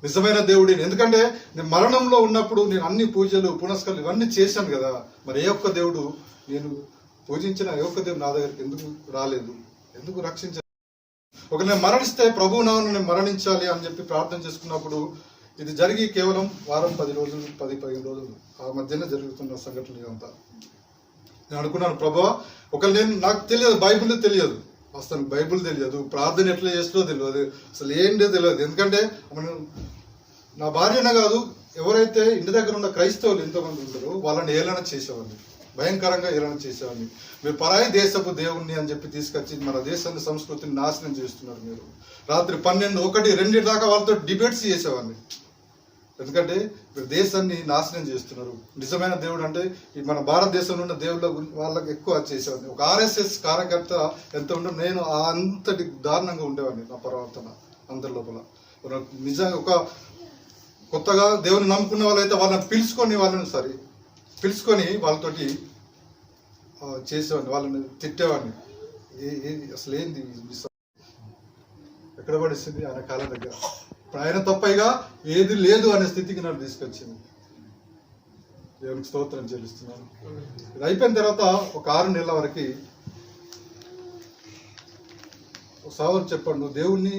నిజమైన దేవుడిని. ఎందుకంటే నేను మరణంలో ఉన్నప్పుడు నేను అన్ని పూజలు పునస్కారాలు ఇవన్నీ చేశాను కదా, మరి ఏ ఒక్క దేవుడు నేను పూజించిన ఏ ఒక్క దేవుడు నా దగ్గరికి ఎందుకు రాలేదు, ఎందుకు రక్షించాలి? ఒక నేను మరణిస్తే ప్రభు నామమున నేను మరణించాలి అని చెప్పి ప్రార్థన చేసుకున్నప్పుడు ఇది జరిగి కేవలం వారం 10 రోజులు 10-15 రోజులు ఆ మధ్యనే జరుగుతున్న సంఘటన ఇదంతా. నేను అనుకున్నాను, ప్రభువా ఒకవేళ నాకు తెలియదు, బైబిల్ తెలియదు, అసలు బైబిల్ తెలియదు, ప్రార్థన ఎట్లా చేస్తుందో తెలియదు, అసలు ఏంటో తెలియదు. ఎందుకంటే నా భార్యనే కాదు, ఎవరైతే ఇంటి దగ్గర ఉన్న క్రైస్తవులు ఎంతోమంది ఉంటారో వాళ్ళని ఏలన చేసేవాడిని, భయంకరంగా ఏలన చేసేవాడిని. మీరు పరాయి దేశపు దేవుణ్ణి అని చెప్పి తీసుకొచ్చి మన దేశాన్ని సంస్కృతిని నాశనం చేస్తున్నారు. మీరు రాత్రి 12, 1, 2 దాకా వాళ్ళతో డిబేట్స్ చేసేవాడిని. ఎందుకంటే మీరు దేశాన్ని నాశనం చేస్తున్నారు. నిజమైన దేవుడు అంటే మన భారతదేశంలో ఉన్న దేవుళ్ళ వాళ్ళకి ఎక్కువ చేసేవాడిని. ఒక RSS కార్యకర్త ఎంత ఉండో నేను అంతటి దారుణంగా ఉండేవాడిని. నా ప్రవర్తన అందరి లోపల నిజంగా ఒక కొత్తగా దేవుని నమ్ముకున్న వాళ్ళైతే వాళ్ళని పిలుచుకొని వాళ్ళతోటి చేసేవాడిని, వాళ్ళని తిట్టేవాడిని. అసలు ఏంది ఎక్కడ పడిస్తుంది ఆయన కాళ్ళ దగ్గర. ఇప్పుడు ఆయన తప్పైగా ఏది లేదు అనే స్థితికి నన్ను తీసుకొచ్చింది. దేవునికి స్తోత్రం చెల్లిస్తున్నాను. ఇది అయిపోయిన తర్వాత ఒక 6 నెలల వరకు సోదరు చెప్పాడు, నువ్వు దేవుణ్ణి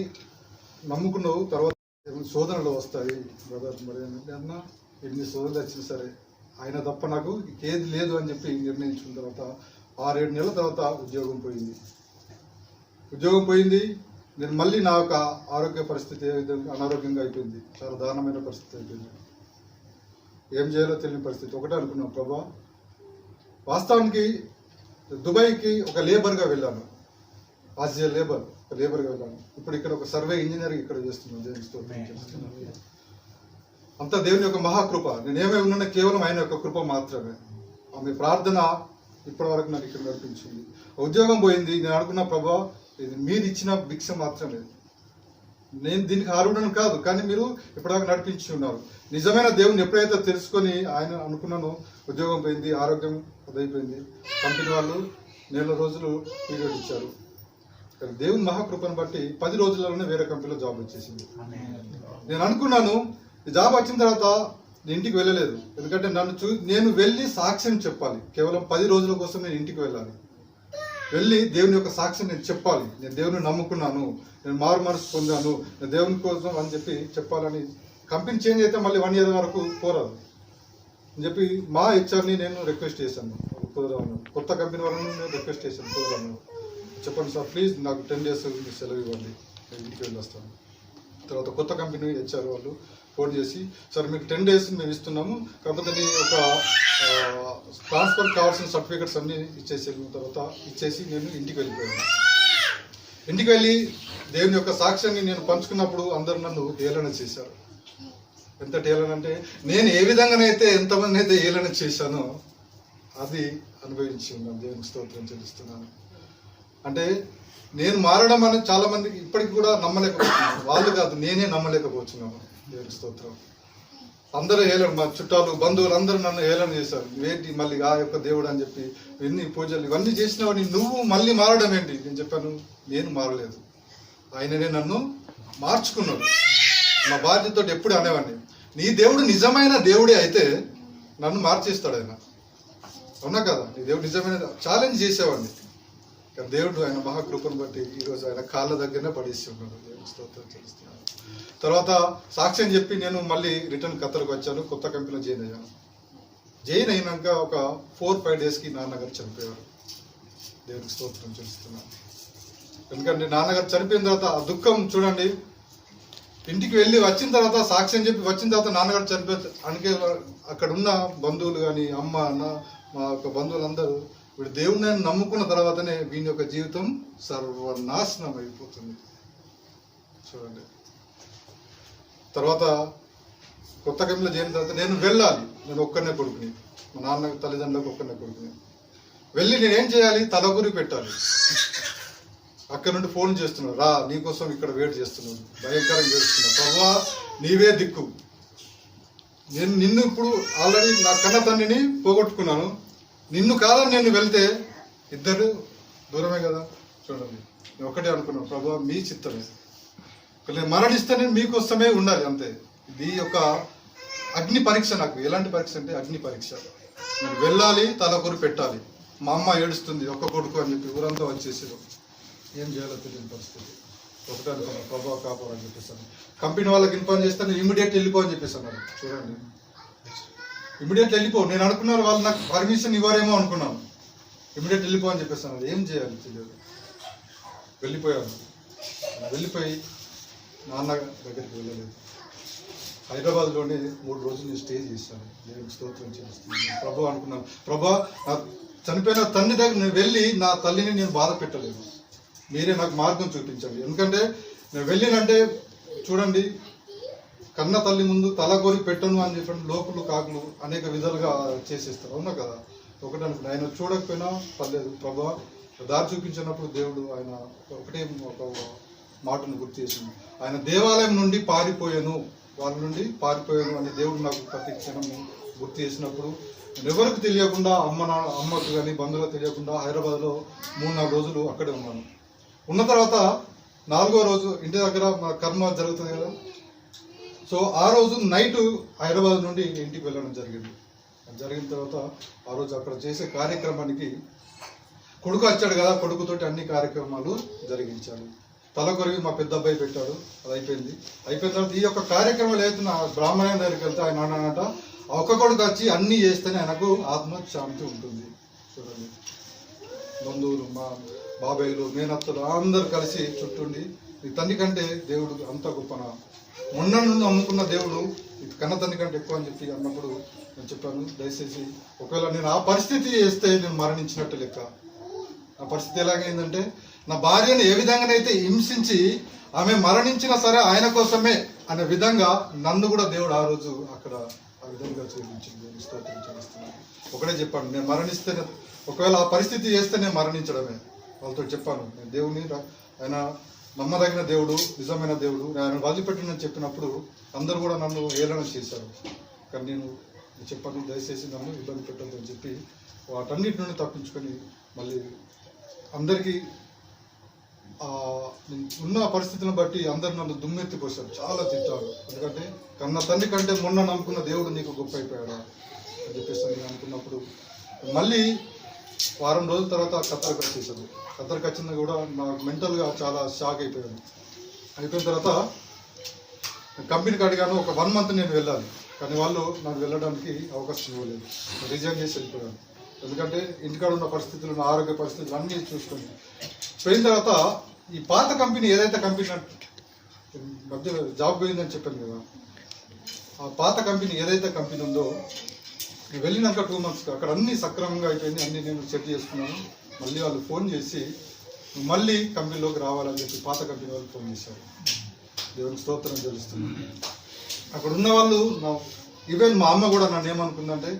నమ్ముకున్నావు, తర్వాత శోధనలు వస్తాయి బ్రదర్. మరి అన్న ఎన్ని శోధనలు వచ్చినా సరే ఆయన తప్ప నాకు ఏది లేదు అని చెప్పి నిర్ణయించుకున్న తర్వాత 6-7 నెలల తర్వాత ఉద్యోగం పోయింది. నేను మళ్ళీ నా యొక్క ఆరోగ్య పరిస్థితి అనారోగ్యంగా అయిపోయింది. చాలా దారుణమైన పరిస్థితి అయిపోయింది. ఏం చేయాలో తెలియని పరిస్థితి. ఒకటే అనుకున్నాను, ప్రభా వాస్తవానికి దుబాయ్కి ఒక లేబర్గా వెళ్ళాను, ఆసియా లేబర్గా వెళ్ళాను. ఇప్పుడు ఇక్కడ ఒక సర్వే ఇంజనీరింగ్ ఇక్కడ చేస్తున్నాను. అంత దేవుని యొక్క మహాకృప. నేను ఏమై ఉన్నానో కేవలం ఆయన యొక్క కృప మాత్రమే. ఆమె ప్రార్థన ఇప్పటి వరకు నాకు ఇక్కడ నడిపించింది. ఉద్యోగం పోయింది, నేను అనుకున్న ప్రభా ఇది మీరు ఇచ్చిన భిక్ష మాత్రమే, నేను దీనికి అర్హుడను కాదు, కానీ మీరు ఇప్పటిదాకా నడిపించి ఉన్నారు. నిజమైన దేవుని ఎప్పుడైతే తెలుసుకొని ఆయన అనుకున్నానో ఉద్యోగం పోయింది, ఆరోగ్యం అదైపోయింది. కంపెనీ వాళ్ళు 4 రోజులు పీరియడ్ ఇచ్చారు. కానీ దేవుని మహాకృపను బట్టి 10 రోజుల్లోనే వేరే కంపెనీలో జాబ్ వచ్చేసింది. నేను అనుకున్నాను ఈ జాబ్ వచ్చిన తర్వాత నేను ఇంటికి వెళ్ళలేదు, ఎందుకంటే నేను వెళ్ళి సాక్ష్యం చెప్పాలి. కేవలం 10 రోజుల కోసం నేను ఇంటికి వెళ్ళాలి, వెళ్ళి దేవుని యొక్క సాక్ష్యం నేను చెప్పాలి. నేను దేవుని నమ్ముకున్నాను, నేను మారు మనసు పొందాను, నేను దేవుని కోసం అని చెప్పి చెప్పాలని. కంపెనీ చేంజ్ అయితే మళ్ళీ 1 ఇయర్ వరకు పోరాదు అని చెప్పి మా హెచ్ఆర్ని నేను రిక్వెస్ట్ చేశాను. కుదరాను, కొత్త కంపెనీ వాళ్ళని నేను రిక్వెస్ట్ చేశాను, కుదరాను, చెప్పండి సార్ ప్లీజ్ నాకు 10 days సెలవు ఇవ్వండి, నేను ఇంటికి వెళ్ళి వస్తాను. తర్వాత కొత్త కంపెనీ హెచ్ఆర్ వాళ్ళు ఫోన్ చేసి సార్ మీకు 10 days మేము ఇస్తున్నాము, కాకపోతే నీ ఒక ట్రాన్స్ఫర్ కావాల్సిన సర్టిఫికెట్స్ అన్నీ ఇచ్చేసిన తర్వాత ఇచ్చేసి నేను ఇంటికి వెళ్ళిపోయాను. ఇంటికి వెళ్ళి దేవుని యొక్క సాక్ష్యాన్ని నేను పంచుకున్నప్పుడు అందరూ నన్ను హేళన చేశారు. ఎంత హేళన అంటే నేను ఏ విధంగానైతే ఎంతమంది అయితే హేళన చేశానో అది అనుభవించి ఉన్నాను. దేవునికి స్తోత్రం చెల్లిస్తున్నాను. అంటే నేను మారడం అనేది చాలా మందికి ఇప్పటికి కూడా నమ్మలేకపోతున్నాను, వాళ్ళు కాదు నేనే నమ్మలేకపోతున్నాను. దేవునికి స్తోత్రం. అందరూ హేళన, మా చుట్టాలు బంధువులు అందరూ నన్ను హేళన చేశారు. ఏంటి మళ్ళీ ఆ యొక్క దేవుడు అని చెప్పి ఎన్ని పూజలు ఇవన్నీ చేసినావని నువ్వు మళ్ళీ మారడం ఏంటి? నేను చెప్పాను నేను మారలేదు, ఆయననే నన్ను మార్చుకున్నాడు. మా బాధ్యతతో ఎప్పుడు అనేవాడిని నీ దేవుడు నిజమైన దేవుడే అయితే నన్ను మార్చేస్తాడు ఆయన, అవునా కదా? నీ దేవుడు నిజమైన ఛాలెంజ్ చేసేవాడిని. కానీ దేవుడు ఆయన మహాకృపను బట్టి ఈరోజు ఆయన కాళ్ళ దగ్గరనే పడేసి ఉన్నాడు. దేవుని స్తోత్రం చేస్తున్నాను. తర్వాత సాక్ష్యం చెప్పి నేను మళ్ళీ రిటర్న్ ఖత్తర్కి వచ్చాను, కొత్త కంపెనీలో జాయిన్ అయ్యాను. జాయిన్ అయినాక ఒక 4-5 daysకి నాన్నగారు చనిపోయారు. దేవునికి స్తోత్రం చేస్తున్నాను. ఎందుకంటే నాన్నగారు చనిపోయిన తర్వాత ఆ దుఃఖం చూడండి. ఇంటికి వెళ్ళి వచ్చిన తర్వాత సాక్ష్యం చెప్పి వచ్చిన తర్వాత నాన్నగారు చనిపోతే అందుకే అక్కడ ఉన్న బంధువులు కానీ అమ్మ అన్న మా యొక్క బంధువులందరూ వీడు దేవుడిని నమ్ముకున్న తర్వాతనే వీని యొక్క జీవితం సర్వనాశనం అయిపోతుంది చూడండి. తర్వాత కొత్త కంపెనీలో చేరిన తర్వాత నేను వెళ్ళాలి, నేను ఒక్కనే కొడుకుని, మా నాన్న తల్లిదండ్రులకు ఒక్కనే కొడుకుని. వెళ్ళి నేనేం చేయాలి? తలగురి పెట్టాలి. అక్కడ నుండి ఫోన్ చేస్తున్నాడు, రా నీకోసం ఇక్కడ వెయిట్ చేస్తున్నాడు, భయంకరంగా చేస్తున్నాడు, ప్రభా నీవే దిక్కు. నేను నిన్ను ఇప్పుడు ఆల్రెడీ నా కన్న తండ్రిని పోగొట్టుకున్నాను, నిన్ను కాదని నేను వెళ్తే ఇద్దరు దూరమే కదా. చూడండి నేను ఒకటే అనుకున్నాను, ప్రభా మీ చిత్తమే, నేను మరణిస్తే నేను మీకోసమే ఉండాలి అంతే. ఇది ఒక అగ్ని పరీక్ష నాకు. ఎలాంటి పరీక్ష అంటే అగ్ని పరీక్ష. నేను వెళ్ళాలి, తలకొరి పెట్టాలి. మా అమ్మ ఏడుస్తుంది ఒక్క కొడుకు అని చెప్పి ఊరంతా వచ్చేసారు. ఏం చేయాలో తెలియని పరిస్థితి. ఒకటే అనుకున్నాను, ప్రభావ కాపాడని చెప్పేసాను. కంపెనీ వాళ్ళకి ఇన్ఫార్మ్ చేస్తే నేను ఇమీడియట్ వెళ్ళిపో అని చెప్పేసాను. చూడండి ఇమీడియట్ వెళ్ళిపో. నేను అనుకున్నాను వాళ్ళు నాకు పర్మిషన్ ఇవ్వరేమో అనుకున్నాను. ఇమీడియట్ వెళ్ళిపో అని చెప్పేసాను. ఏం చేయాలి తెలియదు. వెళ్ళిపోయాను. వెళ్ళిపోయి నాన్న దగ్గరికి వెళ్ళలేదు. హైదరాబాద్లోనే 3 రోజులు నేను స్టే చేశాను. దేవునికి స్తోత్రం చేస్తున్నాను. ప్రభా అనుకున్నాను, ప్రభా నా చనిపోయిన తండ్రి దగ్గర నేను వెళ్ళి నా తల్లిని నేను బాధ పెట్టలేను, మీరే నాకు మార్గం చూపించండి. ఎందుకంటే నేను వెళ్ళినంటే చూడండి కన్న తల్లి ముందు తలగోరి పెట్టను అని చెప్పండి లోకులు కాకులు అనేక విధాలుగా చేసేస్తారు, అవునా కదా. ఒకటే అనుకున్నా, ఆయన చూడకపోయినా పర్లేదు, ప్రభా దారి చూపించినప్పుడు దేవుడు ఆయన ఒకటే ఒక మాటను గుర్తు చేసింది. ఆయన దేవాలయం నుండి పారిపోయాను, వాళ్ళ నుండి పారిపోయాను అని దేవుడు నాకు ప్రతి క్షణం గుర్తు చేసినప్పుడు ఎవరికి తెలియకుండా అమ్మకు కానీ బంధువులకు తెలియకుండా హైదరాబాద్లో 3-4 రోజులు అక్కడే ఉన్నాను. ఉన్న తర్వాత 4వ రోజు ఇంటి దగ్గర మా కర్మ జరుగుతుంది కదా. సో ఆ రోజు నైట్ హైదరాబాద్ నుండి ఇంటికి వెళ్ళడం జరిగింది. జరిగిన తర్వాత ఆ రోజు అక్కడ చేసే కార్యక్రమానికి కొడుకు వచ్చాడు కదా, కొడుకుతోటి అన్ని కార్యక్రమాలు జరిగించాను. తలకొరివి మా పెద్ద అబ్బాయి పెట్టాడు, అది అయిపోయింది. అయిపోయిన తర్వాత ఈ యొక్క కార్యక్రమాలు అయితే నా బ్రాహ్మణ దగ్గరికి వెళ్తే ఆయన అన్నానంట, ఒక్క కొడుకు వచ్చి అన్నీ చేస్తేనే ఆయనకు ఆత్మశాంతి ఉంటుంది. చూడండి బంధువులు మా బాబాయిలు మేనత్తలు అందరూ కలిసి చుట్టుండి ఈ తండ్రి కంటే దేవుడు అంత గొప్పన, మొన్న నుండి నమ్ముకున్న దేవుడు కన్న తండ్రి కంటే ఎక్కువ అని చెప్పి అన్నప్పుడు నేను చెప్పాను, దయచేసి ఒకవేళ నేను ఆ పరిస్థితి చేస్తే నేను మరణించినట్టు లెక్క. ఆ పరిస్థితి ఎలాగైందంటే నా భార్యను ఏ విధంగానైతే హింసించి ఆమె మరణించినా సరే ఆయన కోసమే అనే విధంగా నన్ను కూడా దేవుడు ఆ రోజు అక్కడ ఆ విధంగా చూపించింది. దేవుని స్తోత్రం చెల్లిస్తున్నాను. ఒకటే చెప్పాను, నేను మరణిస్తేనే, ఒకవేళ ఆ పరిస్థితి చేస్తే నేను మరణించడమే. వాళ్ళతో చెప్పాను, నేను దేవుని, ఆయన నమ్మదగిన దేవుడు, నిజమైన దేవుడు, ఆయన వదిలిపెట్టినని చెప్పినప్పుడు అందరూ కూడా నన్ను ఏలన చేశారు. కానీ నేను చెప్పాను, దయచేసి నన్ను ఇబ్బంది పెట్టద్దని చెప్పి వాటన్నిటి నుండి తప్పించుకొని మళ్ళీ అందరికీ ఉన్న పరిస్థితులను బట్టి అందరు నన్ను దుమ్మెత్తిపోశారు, చాలా తిట్టారు. ఎందుకంటే కన్న తండ్రి కంటే మొన్న నమ్ముకున్న దేవుడు నీకు గొప్ప అయిపోయాడా అని చెప్పేసి నేను అనుకున్నప్పుడు మళ్ళీ వారం రోజుల తర్వాత ఖత్తర్కి వచ్చేసాను. ఖత్తర్కి వచ్చింది కూడా నాకు మెంటల్గా చాలా షాక్ అయిపోయాను. అయిపోయిన తర్వాత కంపెనీకి అడిగాను, ఒక 1 month నేను వెళ్ళాలి, కానీ వాళ్ళు నాకు వెళ్ళడానికి అవకాశం ఇవ్వలేదు. రిజైన్ చేసి వెళ్ళిపోయాను. ఎందుకంటే ఇంటికాడ ఉన్న పరిస్థితులు, నా ఆరోగ్య పరిస్థితులు అన్నీ చూసుకొని పోయిన తర్వాత ఈ పాత కంపెనీ ఏదైతే కంపెనీ మధ్య జాబ్ పోయిందని చెప్పాను కదా, ఆ పాత కంపెనీ ఏదైతే కంపెనీ ఉందో వెళ్ళినాక 2 months అక్కడ అన్నీ సక్రమంగా అయిపోయింది, అన్నీ నేను సెట్ చేసుకున్నాను. మళ్ళీ వాళ్ళు ఫోన్ చేసి మళ్ళీ కంపెనీలోకి రావాలని చెప్పి పాత కంపెనీ వాళ్ళు ఫోన్ చేశారు. దేవుని స్తోత్రం తెలుస్తున్నాను. అక్కడ ఉన్న వాళ్ళు ఈవెన్ మా అమ్మ కూడా నన్ను ఏమనుకుందంటే,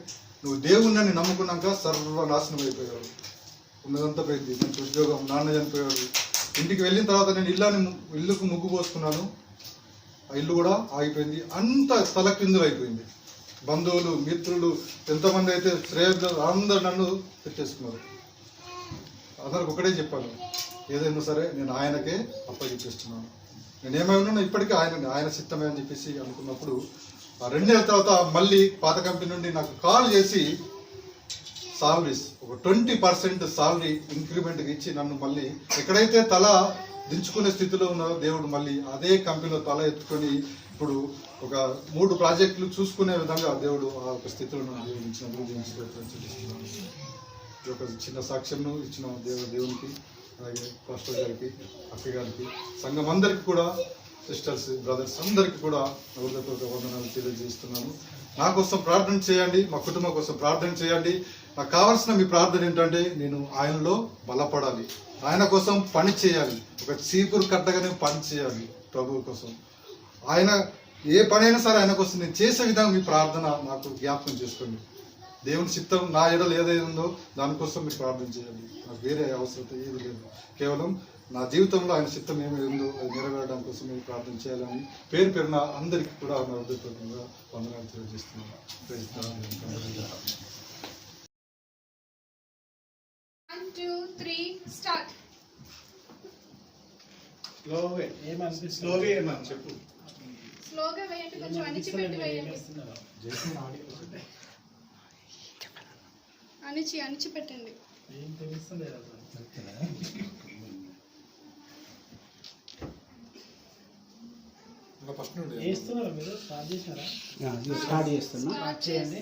నువ్వు దేవుణ్ణి నమ్ముకున్నాక సర్వనాశనం అయిపోయావు, ఉన్నదంతా పోయింది, మంచి ఉద్యోగం, నాన్న చనిపోయాడు. ఇంటికి వెళ్ళిన తర్వాత నేను ఇల్లుకు ముగ్గు పోసుకున్నాను, ఆ ఇల్లు కూడా ఆగిపోయింది, అంత తలక్రిందులు అయిపోయింది. బంధువులు, మిత్రులు, ఎంతమంది అయితే శ్రేయస్సులు అందరు నన్ను పెట్టేసుకున్నారు. అందరికి ఒకటే చెప్పాను, ఏదైనా సరే నేను ఆయనకే అప్పగిస్తున్నాను, నేను ఏమైనా ఇప్పటికీ ఆయన సిద్ధమే అని చెప్పేసి అనుకున్నప్పుడు 2 నెలల తర్వాత మళ్ళీ పాత కంపెనీ నుండి నాకు కాల్ చేసి సాలరీస్ ఒక 20% సాలరీ ఇంక్రిమెంట్ ఇచ్చి నన్ను మళ్ళీ ఎక్కడైతే తల దించుకునే స్థితిలో ఉన్నారో దేవుడు మళ్ళీ అదే కంపెనీలో తల ఎత్తుకొని ఇప్పుడు ఒక 3 ప్రాజెక్టులు చూసుకునే విధంగా దేవుడు ఆ ఒక స్థితిలో దేవుడు ఇచ్చిన ఒక చిన్న సాక్ష్యంను ఇచ్చిన దేవునికి, అలాగే పాస్టర్ గారికి, అక్క గారికి, సంఘం అందరికీ కూడా, సిస్టర్స్, బ్రదర్స్ అందరికీ కూడా హృదయపూర్వక వందనాలు తెలియజేస్తున్నాను. నా కోసం ప్రార్థన చేయండి, మా కుటుంబం కోసం ప్రార్థన చేయండి. నాకు కావాల్సిన మీ ప్రార్థన ఏంటంటే, నేను ఆయనలో బలపడాలి, ఆయన కోసం పని చేయాలి, ఒక చీపురు కట్టగానే పని చేయాలి ప్రభువు కోసం. ఆయన ఏ పనైనా సరే ఆయన కోసం నేను చేసే విధంగా మీ ప్రార్థన నాకు జ్ఞాపకం చేసుకోండి. దేవుని చిత్తం నా ఎడలు ఏదైతే ఉందో దానికోసం మీరు ప్రార్థన చేయాలి. నాకు వేరే అవసరం ఏది లేదు, కేవలం నా జీవితంలో ఆయన చిత్తం ఏమి ఉందో అది నెరవేరడం కోసం మీరు ప్రార్థన చేయాలని పేరున అందరికీ కూడా నా హృదయపూర్వకంగా వందనాలు తెలియజేస్తున్నాను. స్లోగా వేయండి, కొంచెం అణిచిపెట్టి వేయండి. అణిచిపెట్టండి. స్టార్ట్ చేస్తున్నా. చేయండి.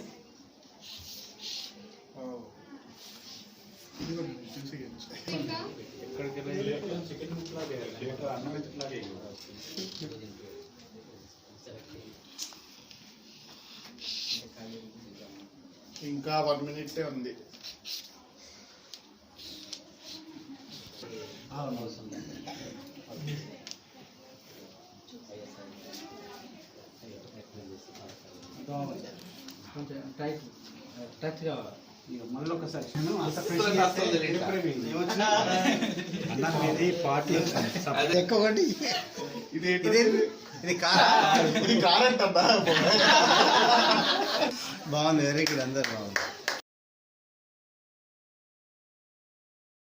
ఇంకా 1 minute ఉంది. కొంచెం టచ్ కావాలి. మళ్ళీ ఒకసారి ఎక్కువటి ఇది కారంట బాగుంది. వెరీ గుడ్, అందరు బాగుంది.